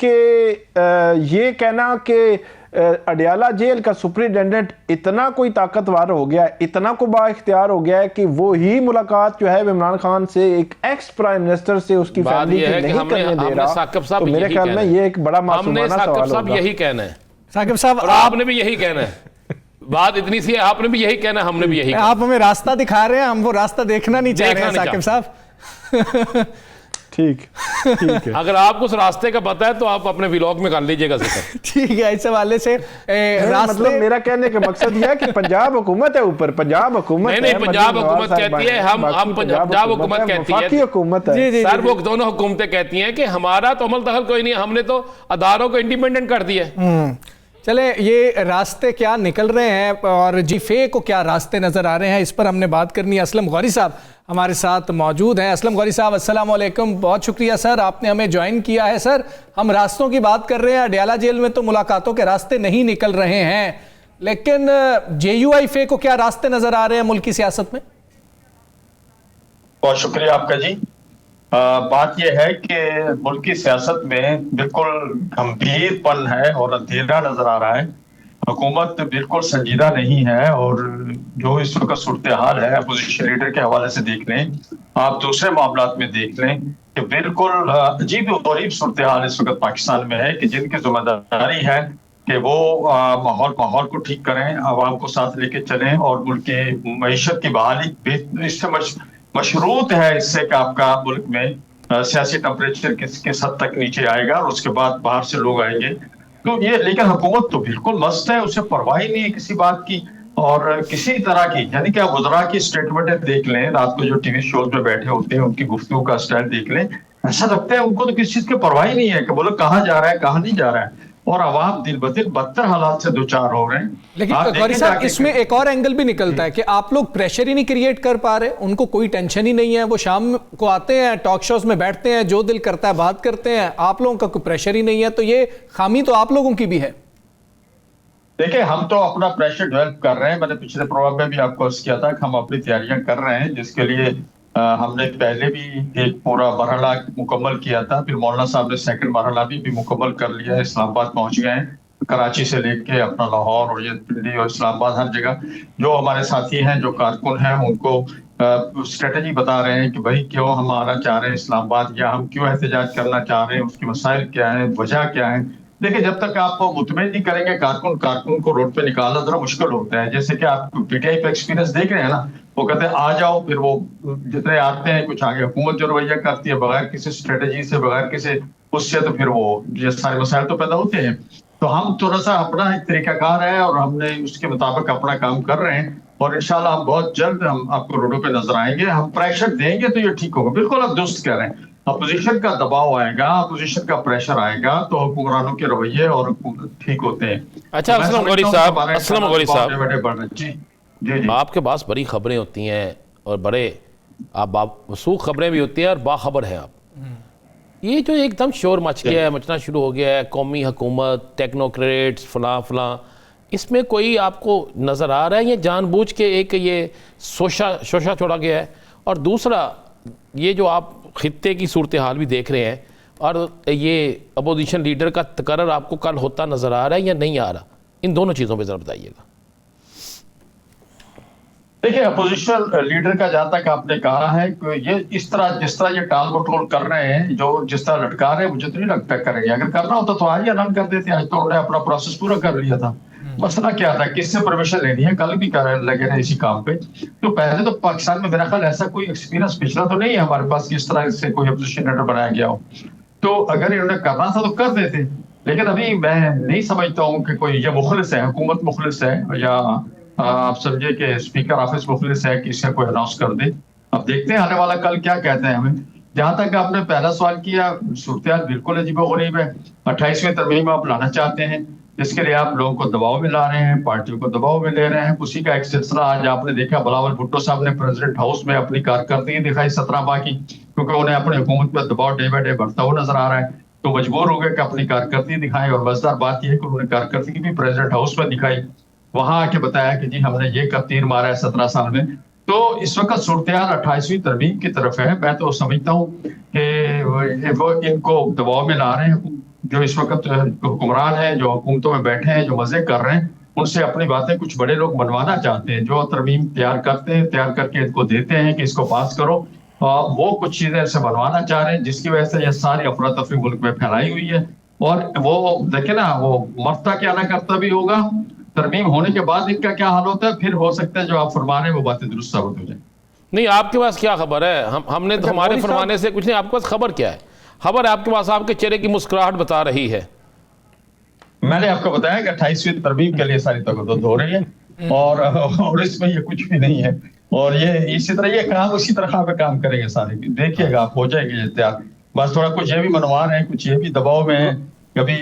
कि ये कहना कि अडियाला जेल का सुपरिटेंडेंट इतना कोई ताकतवर हो गया, इतना को बाइख्तियार हो गया है कि वो ही मुलाकात जो है इमरान खान से, एक एक्स प्राइम मिनिस्टर से, उसकी फैमिली की नहीं करने दे रहा, तो मेरे ख्याल में ये एक बड़ा मासूमाना सवाल होगा। यही कहना है साकिब साहब, आपने भी यही कहना है, बात इतनी सी है, आपने भी यही कहना है, हमने भी यही कहना। आप हमें रास्ता दिखा रहे हैं, हम वो रास्ता देखना नहीं चाह रहे हैं साकिब साहब। ठीक है। अगर आपको उस रास्ते का पता है तो आप अपने व्लॉग में कर लीजिएगा जिक्र। ठीक है, इस हवाले से मतलब मेरा कहने का मकसद यह है कि पंजाब हुकूमत है ऊपर, पंजाब हुकूमत नहीं, पंजाब हुकूमत कहती है, हम पंजाब हुकूमत कहती है, हुकूमत है सर वो दोनों हुकूमतें कहती हैं कि हमारा तो अमल दखल कोई नहीं, हमने तो अदारों को इंडिपेंडेंट कर दिया है। चले, ये रास्ते क्या निकल रहे हैं और जीफे को क्या रास्ते नजर आ रहे हैं, इस पर हमने बात करनी है। असलम गौरी साहब हमारे साथ मौजूद हैं। असलम गौरी साहब अस्सलाम वालेकुम, बहुत शुक्रिया सर आपने हमें ज्वाइन किया है। सर हम रास्तों की बात कर रहे हैं, अडयाला जेल में तो मुलाकातों के रास्ते नहीं निकल रहे हैं, लेकिन JUIFA को क्या रास्ते नजर आ रहे हैं मुल्क की सियासत में? बहुत शुक्रिया आपका जी। बात यह है कि मुल्क की सियासत में बिल्कुल गंभीरपन है और अंधेरा नजर आ रहा है। हुकूमत बिल्कुल संजीदा नहीं है और जो इस वक्त सूरत हाल है अपोजिशन लीडर के हवाले से देख लें, आप दूसरे मामलात में देख लें कि बिल्कुल अजीब और गरीब सूरत हाल इस वक्त पाकिस्तान में है कि जिनकी जिम्मेदारी है कि वो माहौल को ठीक करें, आवाम को साथ लेके चलें और मुल्क की मईशत की बहाली इससे मशरूत है इससे कि आपका मुल्क में सियासी टेम्परेचर किस हद तक नीचे आएगा और उसके बाद बाहर से लोग आएंगे। तो ये, लेकिन हुकूमत तो बिल्कुल मस्त है, उसे परवाह ही नहीं है किसी बात की और किसी तरह की, यानी कि आप वज़रा की स्टेटमेंट देख लें, रात को जो टीवी शोज में बैठे होते हैं उनकी गुफ्तगू का स्टाइल देख लें, ऐसा लगता है उनको तो किसी चीज की परवाह ही नहीं है कि बोलो कहाँ जा रहा है कहाँ नहीं जा रहा है, और अवाम दिन ब दिन बदतर हालात से दो चार हो रहे हैं। लेकिन गौरी साहब इसमें एक और एंगल भी निकलता है कि आप लोग प्रेशर ही नहीं क्रिएट कर पा रहे, उनको कोई टेंशन ही नहीं है, वो शाम को आते हैं टॉक शोज में बैठते हैं, जो दिल करता है बात करते हैं, आप लोगों का कोई प्रेशर ही नहीं है, तो ये खामी तो आप लोगों की भी है। देखिए, हम तो अपना प्रेशर डेवलप कर रहे हैं, मैंने पिछले प्रोग्राम में भी आपको अर्ज किया था कि हम अपनी तैयारियां कर रहे हैं, जिसके लिए हमने पहले भी एक पूरा मरहला मुकम्मल किया था, फिर मौलाना साहब ने सेकंड मरहला भी मुकम्मल कर लिया, इस्लामाबाद पहुंच गए हैं, कराची से लेके अपना लाहौर और ये दिल्ली और इस्लामाबाद हर जगह जो हमारे साथी हैं, जो कारकुन हैं, उनको स्ट्रेटजी बता रहे हैं कि भाई क्यों हम आना चाह रहे हैं इस्लामाबाद या हम क्यों एहतजाज करना चाह रहे हैं, उसके मसाइल क्या है, वजह क्या है। देखिए, जब तक आप मुतमईन नहीं करेंगे कारकुन को रोड पे निकालना जरा मुश्किल होता है। जैसे कि आप PTI पे एक्सपीरियंस देख रहे हैं ना, वो कहते हैं आ जाओ, फिर वो जितने आते हैं कुछ आगे हुकूमत जो रवैया करती है बगैर किसी स्ट्रेटजी से, बगैर किसी उससे, तो फिर वो ये सारे मसाइल तो पैदा होते हैं। तो हम थोड़ा सा अपना एक तरीकाकार है और हमने उसके मुताबिक अपना काम कर रहे हैं और इंशाल्लाह हम बहुत जल्द हम आपको रोडों पे नजर आएंगे, हम प्रेशर देंगे तो ये ठीक होगा। बिल्कुल आप दुरुस्त कह रहे हैं, अपोजिशन का दबाव आएगा, अपोजिशन का प्रेशर आएगा तो हुक्मरानों के रवैये और ठीक होते हैं। अच्छा, अस्सलाम गौरी साहब, जी जी, आपके पास बड़ी खबरें होती हैं और बड़े आप वसूख खबरें भी होती हैं और बाखबर है आप। ये जो एकदम शोर मचना शुरू हो गया है, कौमी हुकूमत, टेक्नोक्रेट्स, फलां, इसमें कोई आपको नज़र आ रहा है ये जानबूझ के एक ये शोशा छोड़ा गया है? और दूसरा ये जो आप खित्ते की सूरत हाल भी देख रहे हैं और ये अपोजिशन लीडर का तकर्रर आपको कल होता नज़र आ रहा है या नहीं आ रहा, इन दोनों चीज़ों पर ज़रा बताइएगा। देखिए, अपोजिशन लीडर का जहां तक आपने कहा है कि ये इस तरह जिस तरह ये टाल मटोल कर रहे हैं, जो जिस तरह लटका रहे हैं, मुझे तो नहीं लगता करेंगे। अगर करना होता तो आज ही ऐलान कर देते, आज तो उन्होंने अपना प्रोसेस पूरा कर लिया था। मसला क्या था, किससे परमिशन लेनी है, कल भी कर लगे रहे इसी काम पे। तो पहले तो पाकिस्तान में मेरा ख्याल ऐसा कोई एक्सपीरियंस पिछला तो नहीं है हमारे पास किस तरह से कोई अपोजिशन लीडर बनाया गया हो। तो अगर इन्होंने करना था तो कर देते, लेकिन अभी मैं नहीं समझता हूँ कि कोई ये मुखलिस है, हुकूमत मुखलिस है या आप समझे कि स्पीकर ऑफिस मुखलिस है कि इसका कोई अनाउंस कर दे। अब देखते हैं आने वाला कल क्या कहते हैं हमें। जहां तक आपने पहला सवाल किया, सूरत बिल्कुल अजीबोगरीब है। 28वीं तरमीम आप लाना चाहते हैं, जिसके लिए आप लोगों को दबाव में ला रहे हैं, पार्टियों को दबाव में ले रहे हैं। उसी का एक सिलसिला आज आपने देखा, बिलावल भुट्टो साहब ने प्रेसिडेंट हाउस में अपनी कारकर्दगी दिखाई 17 माह की, क्योंकि उन्हें अपने हुकूमत पर दबाव डे बाय डे बढ़ता हुआ नजर आ रहा है, तो मजबूर हो गए कि अपनी कारकर्दगी दिखाएं। और मजेदार बात यह है कि उन्होंने कारकर्दगी भी प्रेसिडेंट हाउस में दिखाई, वहां आके बताया कि जी हमने ये कब तीर मारा है 17 साल में। तो इस वक्त सूरत हाल 28वीं तरमीम की तरफ है। मैं तो समझता हूँ कि वो इनको दबाव में ला रहे हैं, जो इस वक्त हुक्मरान हैं, जो हुकूमतों में बैठे हैं, जो मजे कर रहे हैं, उनसे अपनी बातें कुछ बड़े लोग मनवाना चाहते हैं। जो तरमीम तैयार करते हैं, तैयार करके इनको देते हैं कि इसको पास करो, वो कुछ चीजें ऐसे बनवाना चाह रहे हैं जिसकी वजह से यह सारी अफरा तफरी मुल्क में फैलाई हुई है। और वो देखे ना, वो मरता क्या ना करता भी होगा, तरमीम होने के बाद इनका क्या हाल होता है, फिर हो सकता है जो आप फरमा रहे हैं वो बातें दुरुस्त साबित हो जाए। नहीं, आपके पास क्या खबर है? हमने तो हमारे फरमाने से कुछ नहीं, आपके पास खबर क्या है? खबर है आपके पास आपके चेहरे की मुस्कुराहट बता रही है। मैंने आपको बताया कि 28वीं तरमीम के लिए सारी तकद्दुद हो रही है और इसमें ये कुछ भी नहीं है। और ये इसी तरह ये काम उसी तरह पे काम करेंगे सारे, देखिएगा आप, हो जाएगी तैयार। बस थोड़ा कुछ ये भी मनवा रहे हैं, कुछ ये भी दबाव में है। कभी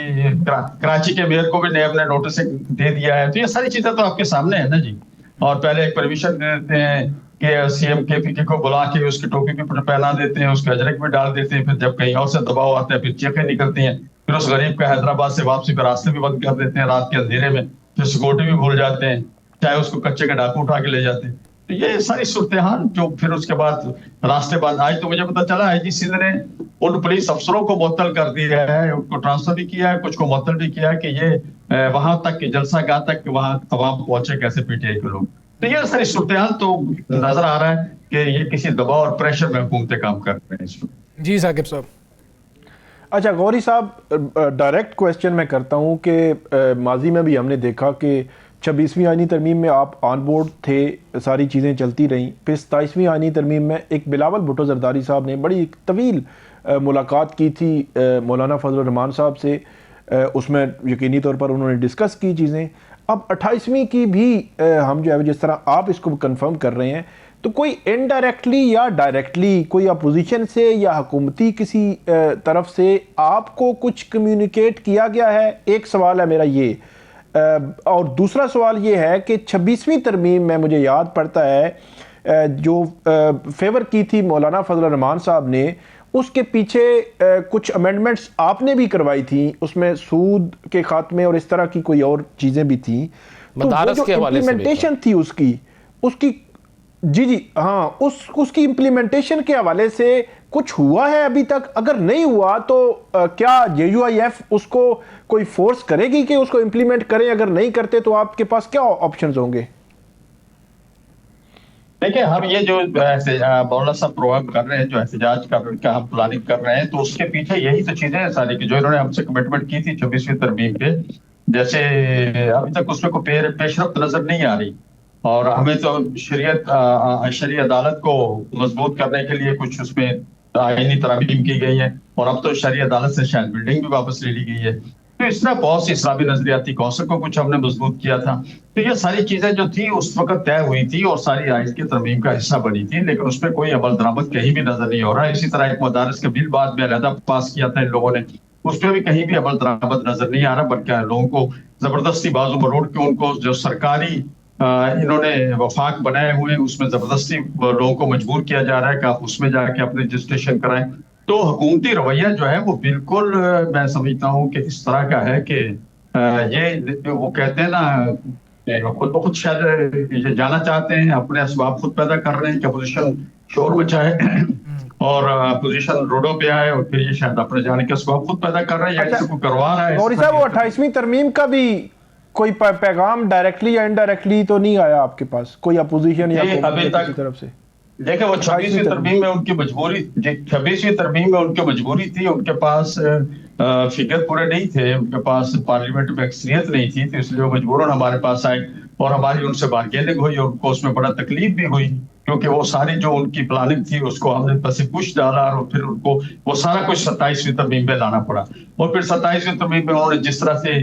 कराची के मेयर को भी नए अपने नोटिस दे दिया है। तो ये सारी चीजें तो आपके सामने है ना जी। और पहले एक परमिशन दे देते हैं कि सीएम KPK को बुला के उसकी टोपी भी पहना देते हैं, उसके अजरक भी डाल देते हैं। फिर जब कहीं और से दबाव आता है फिर चेखें निकलती हैं। फिर उस गरीब का हैदराबाद से वापसी पर रास्ते भी बंद कर देते हैं रात के अंधेरे में। फिर सिक्योरिटी भी भूल जाते हैं, चाहे उसको कच्चे का डाकू उठा के ले जाते हैं। तो ये सारी सूरत-ए-हाल जो फिर उसके बाद रास्ते बंद। आज तो मुझे पता चला IGC सीधे ने उन पुलिस अफसरों को मुअत्तल कर दिया है, उनको ट्रांसफर भी किया है, कुछ को मुअत्तल भी किया है कि ये वहां तक कि जलसागाह तक वहां अवाम पहुंचे कैसे PTI के लोग। तो ये सारी सूरत-ए-हाल तो नजर आ रहा है कि ये किसी दबाव और प्रेशर में हुकूमतें काम कर रहे हैं इसमें। जी साकिब साहब। अच्छा गौरी साहब, डायरेक्ट क्वेश्चन मैं करता हूँ कि माजी में भी हमने देखा कि 26वीं आईनी तरमीम में आप ऑन बोर्ड थे, सारी चीज़ें चलती रहीं। फिर 27वीं आईनी तरमीम में एक बिलावल भुट्टो जरदारी साहब ने बड़ी तवील मुलाकात की थी मौलाना फजल रहमान साहब से। उसमें यकीनी तौर पर उन्होंने डिस्कस की चीज़ें। अब 28वीं की भी हम जो है जिस तरह आप इसको कंफर्म कर रहे हैं, तो कोई इनडायरेक्टली या डायरेक्टली कोई अपोजिशन से या हुकूमती किसी तरफ से आपको कुछ कम्युनिकेट किया गया है? एक सवाल है मेरा ये। और दूसरा सवाल ये है कि 26वीं तरमीम में मुझे याद पड़ता है जो फेवर की थी मौलाना फजल रहमान साहब ने, उसके पीछे कुछ अमेंडमेंट्स आपने भी करवाई थी, उसमें सूद के खात्मे और इस तरह की कोई और चीज़ें भी थी। तो वो जो इम्प्लीमेंटेशन थी उसकी जी हाँ, उसकी इम्प्लीमेंटेशन के हवाले से कुछ हुआ है अभी तक? अगर नहीं हुआ तो क्या JUIF उसको कोई फोर्स करेगी कि उसको इम्प्लीमेंट करें? अगर नहीं करते तो आपके पास क्या ऑप्शंस होंगे? देखिए, हम ये जो मौलाना साहब प्रोग्राम कर रहे हैं, जो एहतजाज का हम प्लानिंग कर रहे हैं, तो उसके पीछे यही तो चीजें हैं सारी की जो इन्होंने हमसे कमिटमेंट की थी 26वीं तरमीम पे। जैसे अभी तक उसमें कोई पेशरफ्त नजर नहीं आ रही। और हमें तो शरीय अदालत को मजबूत करने के लिए कुछ उसमें आईनी तरमीम की गई है। और अब तो शरीय अदालत से शायद बिल्डिंग भी वापस ले ली गई है। तो इस तरह बहुत सी इस्लामी नजरियाती कौंसिल को कुछ हमने मजबूत किया था। तो ये सारी चीजें जो थी उस वक्त तय हुई थी और सारी आइन की तरमीम का हिस्सा बनी थी, लेकिन उसमें कोई अमल दरामद कहीं भी नजर नहीं हो रहा है। इसी तरह एक मदारस का बिल बाद में अलहदा पास किया था इन लोगों ने, उसमें भी कहीं भी अमल दरामद नजर नहीं आ रहा, बल्कि लोगों को जबरदस्ती बाजू मरोड़ के उनको जो सरकारी इन्होंने वफाक बनाए हुए उसमें जबरदस्ती लोगों को मजबूर किया जा रहा है कि आप उसमें जाके अपने रजिस्ट्रेशन कराएं। तो हुकूमती रवैया जो है वो बिल्कुल मैं समझता हूँ कि इस तरह का है कि ये वो कहते हैं ना, खुद ब खुद शायद ये जाना चाहते हैं, अपने असबाब खुद पैदा कर रहे हैं कि अपोजिशन शोर मचाए और अपोजिशन रोडों पे आए और फिर ये शायद अपने जाने के असबाब खुद पैदा कर रहे हैं या इसको करवा रहा है। गौरी साहब, वो 28वीं तरमीम का भी कोई पैगाम डायरेक्टली या इनडायरेक्टली तो नहीं आया आपके पास, कोई अपोजिशन या अभी तक तरफ से? देखिए, वो 26वीं तरमीम में उनकी मजबूरी, 26वीं तरमीम में उनकी मजबूरी थी, उनके पास फिगर पूरे नहीं थे, उनके पास पार्लियामेंट में अक्सरियत नहीं थी, तो इसलिए वो मजबूरन हमारे पास आए और हमारी उनसे बार्गेनिंग हुई और उनको उसमें बड़ा तकलीफ भी हुई, क्योंकि वो सारी जो उनकी प्लानिंग थी उसको हमने बस कुछ डाला और फिर उनको वो सारा कुछ 27वीं तरमीम में लाना पड़ा। और फिर 27वीं तरमीम में उन्होंने जिस तरह से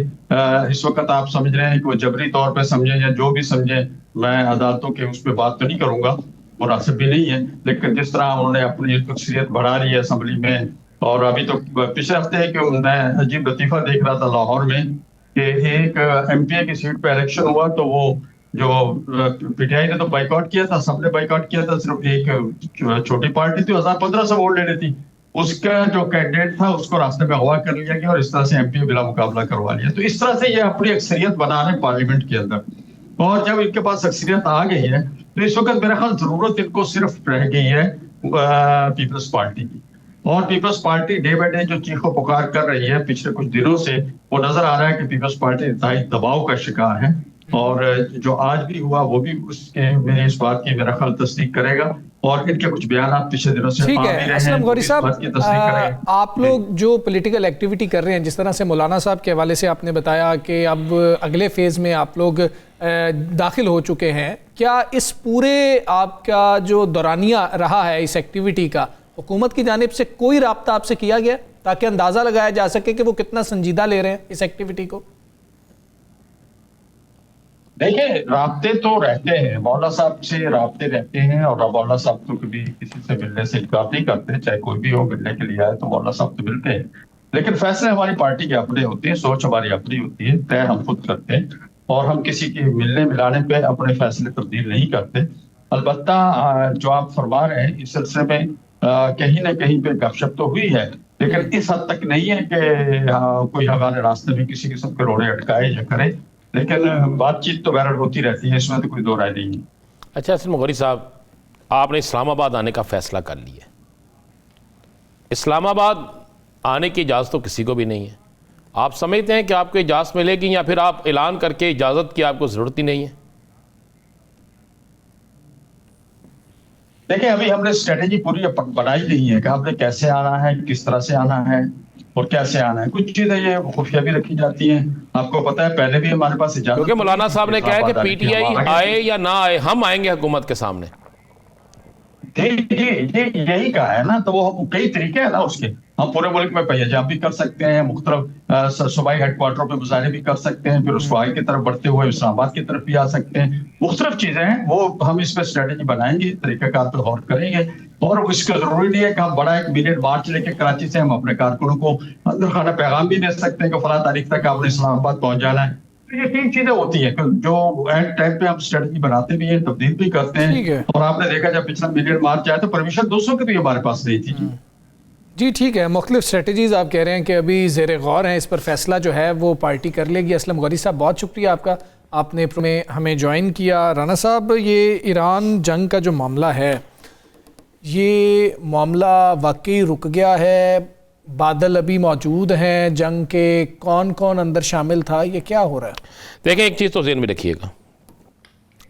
इस वक्त आप समझ रहे हैं कि वो जबरी तौर पर समझे या जो भी समझे, मैं अदालतों के उस पर बात तो नहीं करूंगा, मुनासिब भी नहीं है, लेकिन जिस तरह उन्होंने अपनी अक्सरियत बढ़ा रही है असेंबली में। और अभी तो पिछले हफ्ते कि मैं अजीब लतीफा देख रहा था लाहौर में कि एक MPA की सीट पे इलेक्शन हुआ, तो वो जो PTI ने तो बाइकआउट किया था, सबने बाइकआउट किया था, सिर्फ एक छोटी पार्टी थी 1500 वोट लेने थी, उसका जो कैंडिडेट था उसको रास्ते में अगवा कर लिया गया और इस तरह से MPA बिला मुकाबला करवा लिया। तो इस तरह से ये अपनी अक्सरियत बना रहे पार्लियामेंट के अंदर। और जब इनके पास अक्सरियत आ गई है तो इस वक्त मेरा ख्याल जरूरत इनको सिर्फ रह गई है पीपल्स पार्टी की। और Peoples Party day by day जो चीखो पुकार कर रही है पिछले कुछ दिनों से, वो नजर आ रहा है कि पीपल्स पार्टी इंतहाई दबाव का शिकार है। और जो आज भी हुआ वो भी उसके मेरी इस बात की मेरा ख्याल तस्दीक करेगा और इनके कुछ बयान पिछले दिनों से ठीक आ भी है रहे असलम हैं, गौरी इस साहब, बात की तस्दीक करें। आप लोग जो पॉलिटिकल एक्टिविटी कर रहे हैं, जिस तरह से मौलाना साहब के हवाले से आपने बताया कि अब अगले फेज़ में आप लोग दाखिल हो चुके हैं, क्या इस पूरे आपका जो दौरानिया रहा है इस एक्टिविटी का, हुकूमत की जानिब से कोई राब्ता आपसे किया गया ताकि अंदाज़ा लगाया जा सके कि वो कितना संजीदा ले रहे हैं इस एक्टिविटी को? देखिए, राब्ते तो रहते हैं, मौलाना साहब से राब्ते रहते हैं, और मौलाना साहब तो कभी किसी से मिलने से इनकार नहीं करते, चाहे कोई भी हो मिलने के लिए आए तो मौलाना साहब तो मिलते हैं। लेकिन फैसले हमारी पार्टी के अपने होते हैं, सोच हमारी अपनी होती है, तय हम खुद करते हैं, और हम किसी के मिलने मिलाने पे अपने फैसले तब्दील नहीं करते। अलबत्ता जो आप फरमा रहे हैं इस सिलसिले में कहीं ना कहीं पे गपशप तो हुई है, लेकिन इस हद तक नहीं है कि कोई हमारे रास्ते में किसी किस्म के रोड़े अटकाए या करे, लेकिन बातचीत तो बहरहाल होती रहती है, इसमें तो कोई दो राय नहीं है। अच्छा असलम गौरी साहब, आपने इस्लामाबाद आने का फ़ैसला कर लिया। इस्लामाबाद आने की इजाज़त तो किसी को भी नहीं है। आप समझते हैं कि आपको इजाज़त मिलेगी, या फिर आप ऐलान करके इजाज़त की आपको ज़रूरत ही नहीं है? देखिए, अभी हमने स्ट्रेटेजी पूरी बनाई नहीं है कि आपने कैसे आना है, किस तरह से आना है और कैसे आना है। कुछ चीजें ये खुफिया भी रखी जाती हैं, आपको पता है, पहले भी हमारे पास इजाजत, क्योंकि मौलाना साहब ने कहा है कि पीटीआई आए या ना आए, हम आएंगे हुकूमत के सामने। जी यही कहा है ना, तो वो कई तरीके हैं ना उसके, हम पूरे मुल्क में पंजाब भी कर सकते हैं, मुख्तलिफ सूबाई हेडक्वार्टरों पे मुजाहरे भी कर सकते हैं, फिर उसको आगे की तरफ बढ़ते हुए इस्लामाबाद की तरफ भी आ सकते हैं। मुख्तलिफ चीजें हैं, वो हम इस पर स्ट्रेटेजी बनाएंगे, तरीकाकार पर गौर करेंगे, और इसका जरूरी नहीं है कि हम बड़ा एक मिलियन मार्च लेके कराची से हम अपने कारकुनों को अंदर खाना पैगाम भी दे सकते हैं कि फला तारीख तक आपने इस्लामाबाद पहुंच जाना है। ये तीन चीजें होती हैं जो एंड टाइम पे हम स्ट्रेटजी बनाते भी हैं, तब्दील भी करते हैं। और आपने देखा जब पिछला मिलियन मार्च आया तो परमिशन 200 की भी हमारे पास नहीं थी। जी ठीक है, मुख्तलिफ स्ट्रेटजीज़ आप कह रहे हैं कि अभी ज़ेर गौर हैं, इस पर फैसला जो है वो पार्टी कर लेगी। असलम गौरी साहब, बहुत शुक्रिया आपका, आपने में हमें ज्वाइन किया। राना साहब, ये ईरान जंग का जो मामला है, ये मामला वाकई रुक गया है? बादल अभी मौजूद हैं जंग के? कौन कौन अंदर शामिल था? ये क्या हो रहा है? देखें, एक चीज़ तो ज़हन में रखिएगा,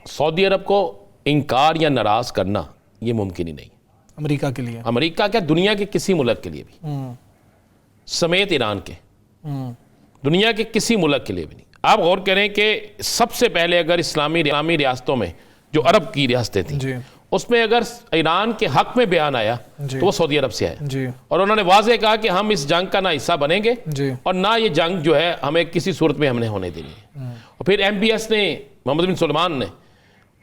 सऊदी अरब को इनकार या नाराज़ करना ये मुमकिन ही नहीं अमेरिका के लिए, अमेरिका क्या दुनिया के किसी मुल्क के लिए भी, समेत ईरान के, दुनिया के किसी मुल्क के लिए भी नहीं। आप गौर करें कि सबसे पहले अगर इस्लामी रियासतों में जो अरब की रियासतें थी, उसमें अगर ईरान के हक में बयान आया तो वो सऊदी अरब से आया, और उन्होंने वाज़ेह कहा कि हम इस जंग का ना हिस्सा बनेंगे और ना ये जंग जो है हमें किसी सूरत में हमने होने देनी है। और फिर MBS ने, मोहम्मद बिन सुलेमान ने,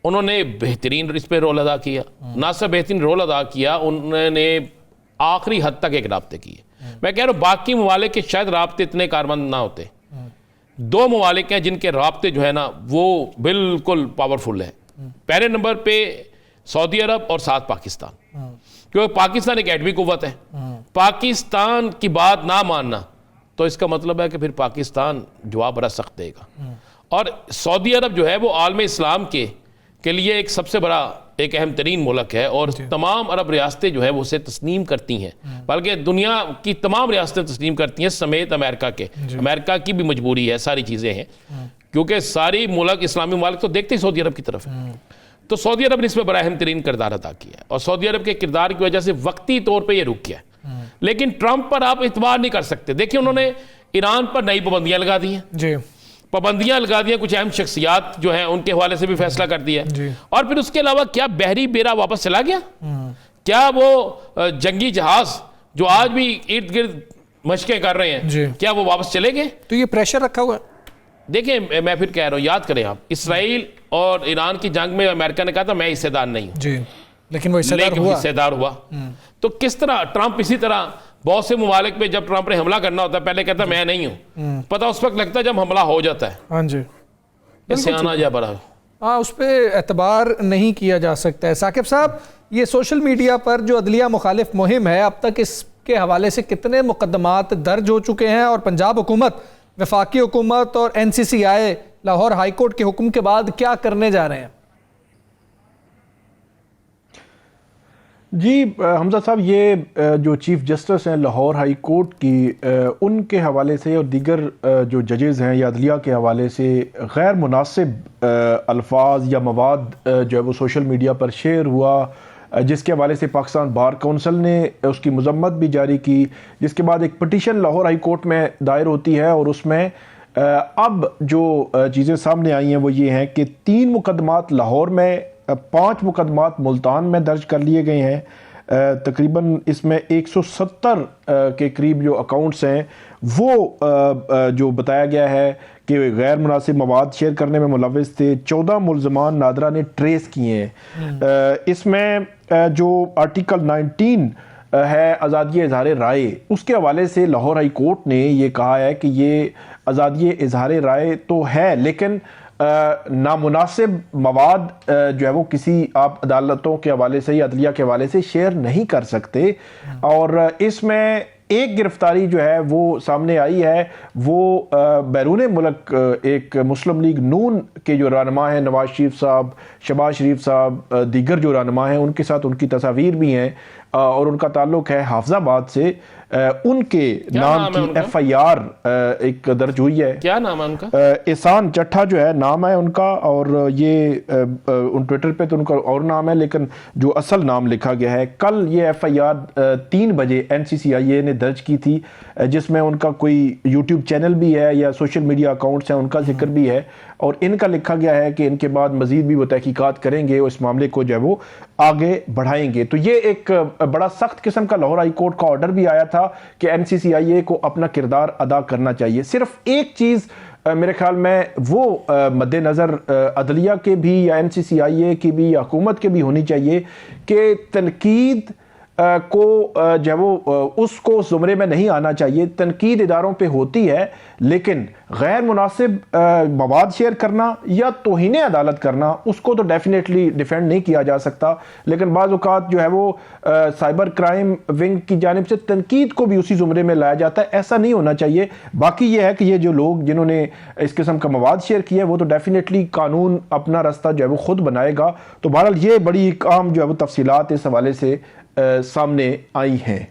उन्होंने बेहतरीन इस पर रोल अदा किया। ना सिर्फ बेहतरीन रोल अदा किया, उन्होंने आखिरी हद तक एक राब्ते किए। मैं कह रहा हूँ बाकी ममालिक के शायद राब्ते इतने कारमंद ना होते। दो ममालिक हैं जिनके राब्ते जो है ना वो बिल्कुल पावरफुल है। पहले नंबर पे सऊदी अरब और साथ पाकिस्तान, क्योंकि पाकिस्तान एक एटमी कुव्वत है। पाकिस्तान की बात ना मानना तो इसका मतलब है कि फिर पाकिस्तान जवाब बड़ा सख्त देगा। और सऊदी अरब जो है वो आलम इस्लाम के लिए एक सबसे बड़ा एक अहम तरीन मुल्क है, और तमाम अरब रियासतें जो है वो उसे तस्लीम करती हैं, बल्कि दुनिया की तमाम रियासतें तस्लीम करती हैं समेत अमेरिका के। अमेरिका की भी मजबूरी है, सारी चीज़ें हैं, क्योंकि सारी मुल्क इस्लामी मुल्क तो देखते ही सऊदी अरब की तरफ है। तो सऊदी अरब ने इसमें बड़ा अहम तरीन किरदार अदा किया है, और सऊदी अरब के किरदार की वजह से वक्ती तौर पर यह रुक गया। लेकिन ट्रंप पर आप इतबार नहीं कर सकते। देखिए, उन्होंने ईरान पर नई पाबंदियां लगा दी हैं, पाबंदियां लगा दी हैं, कुछ अहम शख्सियात जो हैं उनके हवाले से भी फैसला कर दिया। और फिर उसके अलावा क्या बहरी बेड़ा वापस चला गया? क्या वो जंगी जहाज जो आज भी इर्द गिर्द मशकें कर रहे हैं, क्या वो वापस चले गए? तो ये प्रेशर रखा हुआ है। देखिए, मैं फिर कह रहा हूँ, याद करें आप, इसराइल और ईरान की जंग में अमेरिका ने कहा था मैं हिस्सेदार नहीं हूँ, लेकिन वो हिस्सेदार हुआ। तो किस तरह ट्रंप इसी तरह बहुत से ममालिक पे जब ट्रंप ने हमला करना होता है पहले कहता मैं नहीं हूँ, पता उस वक्त लगता है जब हमला हो जाता है। हाँ जी, इससे आना जा बड़ा, हाँ, उस पर एतबार नहीं किया जा सकता है। साकिब साहब, ये सोशल मीडिया पर जो अदलिया मुखालिफ मुहिम है, अब तक इसके हवाले से कितने मुकदमात दर्ज हो चुके हैं? और पंजाब हुकूमत, वफाकी हुकूमत और NCCI लाहौर हाई कोर्ट के हुक्म के बाद क्या करने जा रहे हैं? जी हमजा साहब, ये जो चीफ़ जस्टिस हैं लाहौर हाई कोर्ट की, उनके हवाले से और दीगर जो जजेज़ हैं या अदलिया के हवाले से गैर मुनासिब अल्फाज या मवाद जो है वो सोशल मीडिया पर शेयर हुआ, जिसके हवाले से पाकिस्तान बार कौंसिल ने उसकी मजम्मत भी जारी की, जिसके बाद एक पटिशन लाहौर हाई कोर्ट में दायर होती है और उसमें अब जो चीज़ें सामने आई हैं वो ये हैं कि 3 मुकदमात लाहौर में, 5 मुकदमात मुल्तान में दर्ज कर लिए गए हैं। तकरीबन इसमें 170 के करीब जो अकाउंट्स हैं वो जो बताया गया है कि गैर मुनासिब मवाद शेयर करने में मुलविस थे। 14 मुलजमान नादरा ने ट्रेस किए हैं। इसमें जो आर्टिकल 19 है आज़ादी इजहार राय, उसके हवाले से लाहौर हाई कोर्ट ने ये कहा है कि ये आज़ादी इजहार राय तो है, लेकिन नामुनासिब मवाद जो है वो किसी आप अदालतों के हवाले से या अदलिया के हवाले से शेयर नहीं कर सकते। और इसमें एक गिरफ्तारी जो है वो सामने आई है, वो बैरून मुल्क एक मुस्लिम लीग नून के जो रहनुमा हैं नवाज शरीफ साहब, शहबाज शरीफ साहब, दीगर जो रहनुमा हैं उनके साथ उनकी तस्वीर भी हैं और उनका ताल्लुक है हाफिजाबाद से। उनके नाम की FIR एक दर्ज हुई है। क्या नाम है उनका? एहसान चट्ठा जो है नाम है उनका, और ये उन ट्विटर पे तो उनका और नाम है, लेकिन जो असल नाम लिखा गया है, कल ये FIR 3 बजे NCCIA ने दर्ज की थी, जिसमें उनका कोई YouTube चैनल भी है या सोशल मीडिया अकाउंट्स हैं उनका जिक्र भी है, और इनका लिखा गया है कि इनके बाद मजीद भी वो तहकीकात करेंगे और इस मामले को जो है वो आगे बढ़ाएंगे। तो ये एक बड़ा सख्त किस्म का लाहौर हाई कोर्ट का ऑर्डर भी आया था कि NCCIA को अपना किरदार अदा करना चाहिए। सिर्फ एक चीज़ मेरे ख्याल में वो मद्देनज़र अदलिया के भी या NCCIA की भी या हुकूमत के भी होनी चाहिए कि तनकीद को जो वो उसको ज़ुमरे में नहीं आना चाहिए। तनकीद इदारों पे होती है, लेकिन गैर मुनासिब मवाद शेयर करना या तौहीन अदालत करना उसको तो डेफिनेटली डिफेंड नहीं किया जा सकता, लेकिन बाज़ औक़ात जो है वो साइबर क्राइम विंग की जानिब से तनकीद को भी उसी ज़ुमरे में लाया जाता है। ऐसा नहीं होना चाहिए। बाकी ये है कि ये जो लोग जिन्होंने इस किस्म का मवाद शेयर किया है वो तो डेफिनेटली कानून अपना रास्ता जो है वो खुद बनाएगा। तो बहरहाल ये बड़ी काम जो है वो तफसीलात इस हवाले से सामने आई हैं।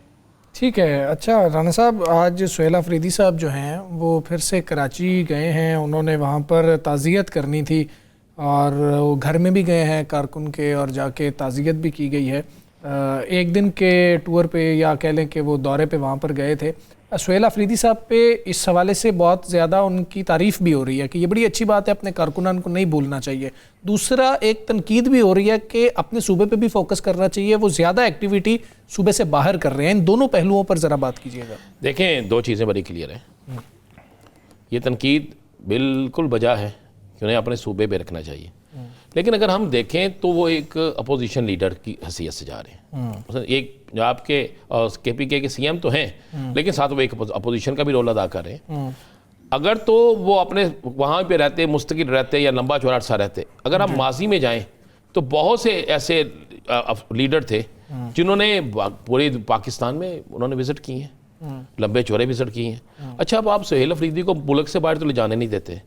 ठीक है। अच्छा राना साहब, आज सुहेल अफरीदी साहब जो हैं वो फिर से कराची गए हैं, उन्होंने वहाँ पर ताज़ियत करनी थी और वो घर में भी गए हैं कारकुन के और जाके ताज़ियत भी की गई है। एक दिन के टूर पे या कह लें कि वो दौरे पे वहाँ पर गए थे। सुहेल अफरीदी साहब पे इस हवाले से बहुत ज़्यादा उनकी तारीफ़ भी हो रही है कि ये बड़ी अच्छी बात है, अपने कारकुनान को नहीं भूलना चाहिए। दूसरा एक तनकीद भी हो रही है कि अपने सूबे पे भी फोकस करना चाहिए, वो ज़्यादा एक्टिविटी सूबे से बाहर कर रहे हैं। इन दोनों पहलुओं पर ज़रा बात कीजिएगा। देखें, 2 चीज़ें बड़ी क्लियर हैं। ये तनकीद बिल्कुल बजा है कि उन्हें अपने सूबे पे रखना चाहिए, लेकिन अगर हम देखें तो वो एक अपोजिशन लीडर की हैसियत से जा रहे हैं। एक जो आपके KPK के CM तो हैं, लेकिन साथ वो एक अपोजिशन का भी रोल अदा कर रहे हैं। अगर तो वो अपने वहाँ पे रहते, मुस्तकिल रहते या लंबा चौड़ा सा रहते, अगर हम माजी में जाएं तो बहुत से ऐसे लीडर थे जिन्होंने पूरे पाकिस्तान में उन्होंने विजिट किए हैं, लंबे चौड़े विजिट किए हैं। अच्छा, अब आप सुहेल अफरीदी को मुल्क से बाहर तो ले जाने नहीं देते,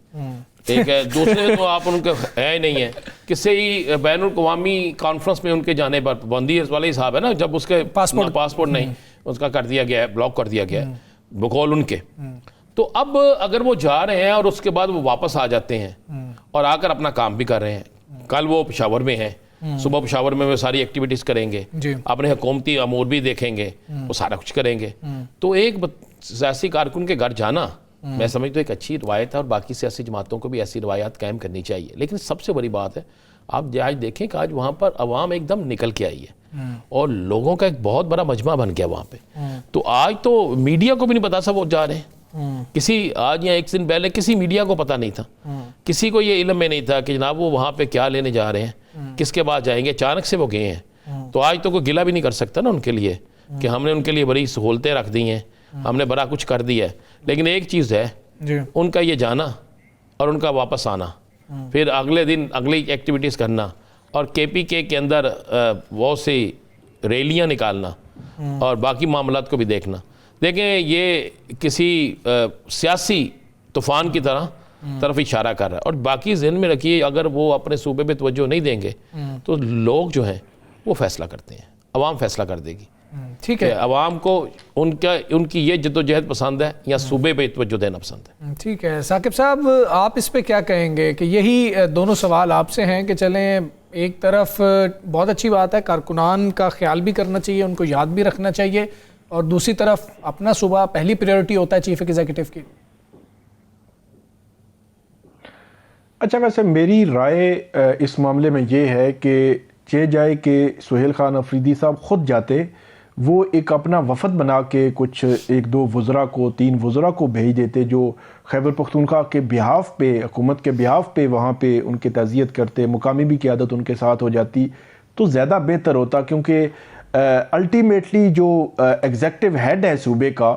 ठीक है। दूसरे तो आप उनके है ही नहीं है, किसी ही बैनुल अक़वामी कॉन्फ्रेंस में उनके जाने पर पाबंदी वाले हिसाब है ना, जब उसके पासपोर्ट नहीं उसका कर दिया गया है, ब्लॉक कर दिया गया है बकौल उनके। तो अब अगर वो जा रहे हैं और उसके बाद वो वापस आ जाते हैं और आकर अपना काम भी कर रहे हैं, कल वो पेशावर में हैं, सुबह पेशावर में वो सारी एक्टिविटीज़ करेंगे, अपने हुकूमती अमूर भी देखेंगे, वो सारा कुछ करेंगे। तो एक सियासी कारकुन के घर जाना मैं समझता हूँ एक अच्छी रवायत है और बाकी सियासी जमातों को भी ऐसी रवायात कायम करनी चाहिए। लेकिन सबसे बड़ी बात है, आप आज देखें कि आज वहाँ पर अवाम एकदम निकल के आई है और लोगों का एक बहुत बड़ा मजमा बन गया वहाँ पे। तो आज तो मीडिया को भी नहीं पता सब वो जा रहे हैं। किसी आज या एक दिन पहले किसी मीडिया को पता नहीं था, किसी को ये इल्म में नहीं था कि जनाब वो वहाँ पे क्या लेने जा रहे हैं, किसके बाद जाएंगे, अचानक से वो गए हैं। तो आज तो कोई गिला भी नहीं कर सकता ना उनके लिए कि हमने उनके लिए बड़ी सहूलतें रख दी हैं, हमने बड़ा कुछ कर दिया है। लेकिन एक चीज़ है, उनका ये जाना और उनका वापस आना, फिर अगले दिन अगली एक्टिविटीज़ करना और KPK के अंदर बहुत सी रैलियाँ निकालना और बाकी मामलात को भी देखना। देखें, ये किसी सियासी तूफ़ान की तरफ इशारा कर रहा है। और बाकी ज़हन में रखिए, अगर वो अपने सूबे पे तवज्जो नहीं देंगे तो लोग जो हैं वो फैसला करते हैं, अवाम फैसला कर देगी। ठीक है, अवाम को उनकी ये जद्दोजहद पसंद है या सूबे पे तवज्जो देना पसंद है। ठीक है साकिब साहब, आप इस पे क्या कहेंगे कि यही दोनों सवाल आपसे हैं कि चलें एक तरफ बहुत अच्छी बात है, कारकुनान का ख्याल भी करना चाहिए, उनको याद भी रखना चाहिए, और दूसरी तरफ अपना सूबा पहली प्रायोरिटी होता है चीफ एग्जीक्यूटिव की। अच्छा, वैसे मेरी राय इस मामले में ये है कि चे जाए कि सुहेल खान अफरीदी साहब ख़ुद जाते, वो एक अपना वफद बना के कुछ 1-2 वज़रा को, 3 वज़रा को भेज देते जो खैबर पख्तूनख्वा के बिहाफ पे, हुकूमत के बिहाफ पे वहाँ पे उनकी ताज़ियत करते, मुकामी भी क़यादत उनके साथ हो जाती तो ज़्यादा बेहतर होता, क्योंकि अल्टीमेटली जो एग्जेक्टिव हेड है सूबे का,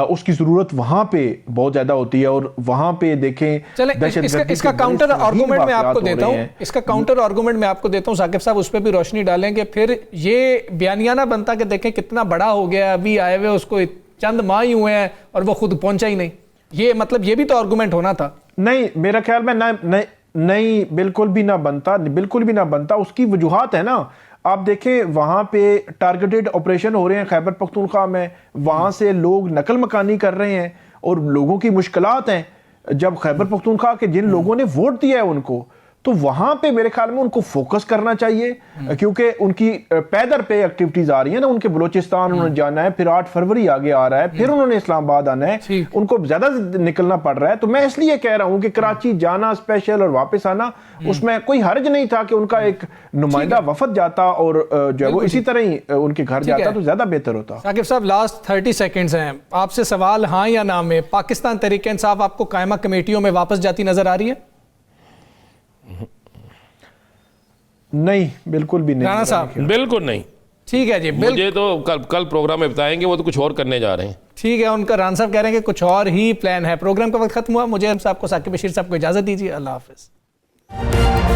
उसकी ज़रूरत वहाँ पे बहुत ज़्यादा होती है। और वहाँ पे देखें, चले इसका काउंटर आर्गूमेंट मैं आपको देता हूँ, इसका काउंटर आर्गूमेंट मैं आपको देता हूँ साकिब साहब, उस पर भी रोशनी डालें कि फिर ये बयानिया ना बनता कि देखें कितना बड़ा हो गया, अभी आए हुए उसको चंद माह ही हुए हैं और वो खुद पहुंचा ही नहीं। ये मतलब ये भी तो आर्गूमेंट होना था। नहीं, मेरा ख्याल में नहीं, बिल्कुल भी ना बनता। उसकी वजूहात है ना, आप देखें वहाँ पे टारगेटेड ऑपरेशन हो रहे हैं खैबर पख्तूनख्वा में, वहाँ से लोग नकल मकानी कर रहे हैं और लोगों की मुश्किलात हैं। जब खैबर पख्तूनख्वा के जिन लोगों ने वोट दिया है उनको, तो वहाँ पे मेरे ख्याल में उनको फोकस करना चाहिए, क्योंकि उनकी पैदर पे एक्टिविटीज आ रही है ना। उनके बलोचिस्तान उन्होंने जाना है, फिर 8 फरवरी आगे आ रहा है, फिर उन्होंने इस्लामाबाद आना है, उनको ज्यादा निकलना पड़ रहा है। तो मैं इसलिए कह रहा हूँ कि कराची जाना स्पेशल और वापस आना, उसमें कोई हर्ज नहीं था कि उनका एक नुमाइंदा वफद जाता और जो है वो इसी तरह ही उनके घर जाता, तो ज्यादा बेहतर होता। साकिब साहब, लास्ट 30 सेकेंड्स हैं, आपसे सवाल हाँ या ना में, पाकिस्तान तहरीक इंसाफ आपको कायमा कमेटियों में वापस जाती नजर आ रही है? नहीं, बिल्कुल भी नहीं। राणा साहब? बिल्कुल नहीं। ठीक है जी, मुझे तो कल प्रोग्राम में बताएंगे, वो तो कुछ और करने जा रहे हैं। ठीक है, उनका राणा साहब कह रहे हैं कि कुछ और ही प्लान है। प्रोग्राम का वक्त खत्म हुआ, मुझे साहब को, साकिब बशीर साहब को इजाजत दीजिए। अल्लाह हाफिज।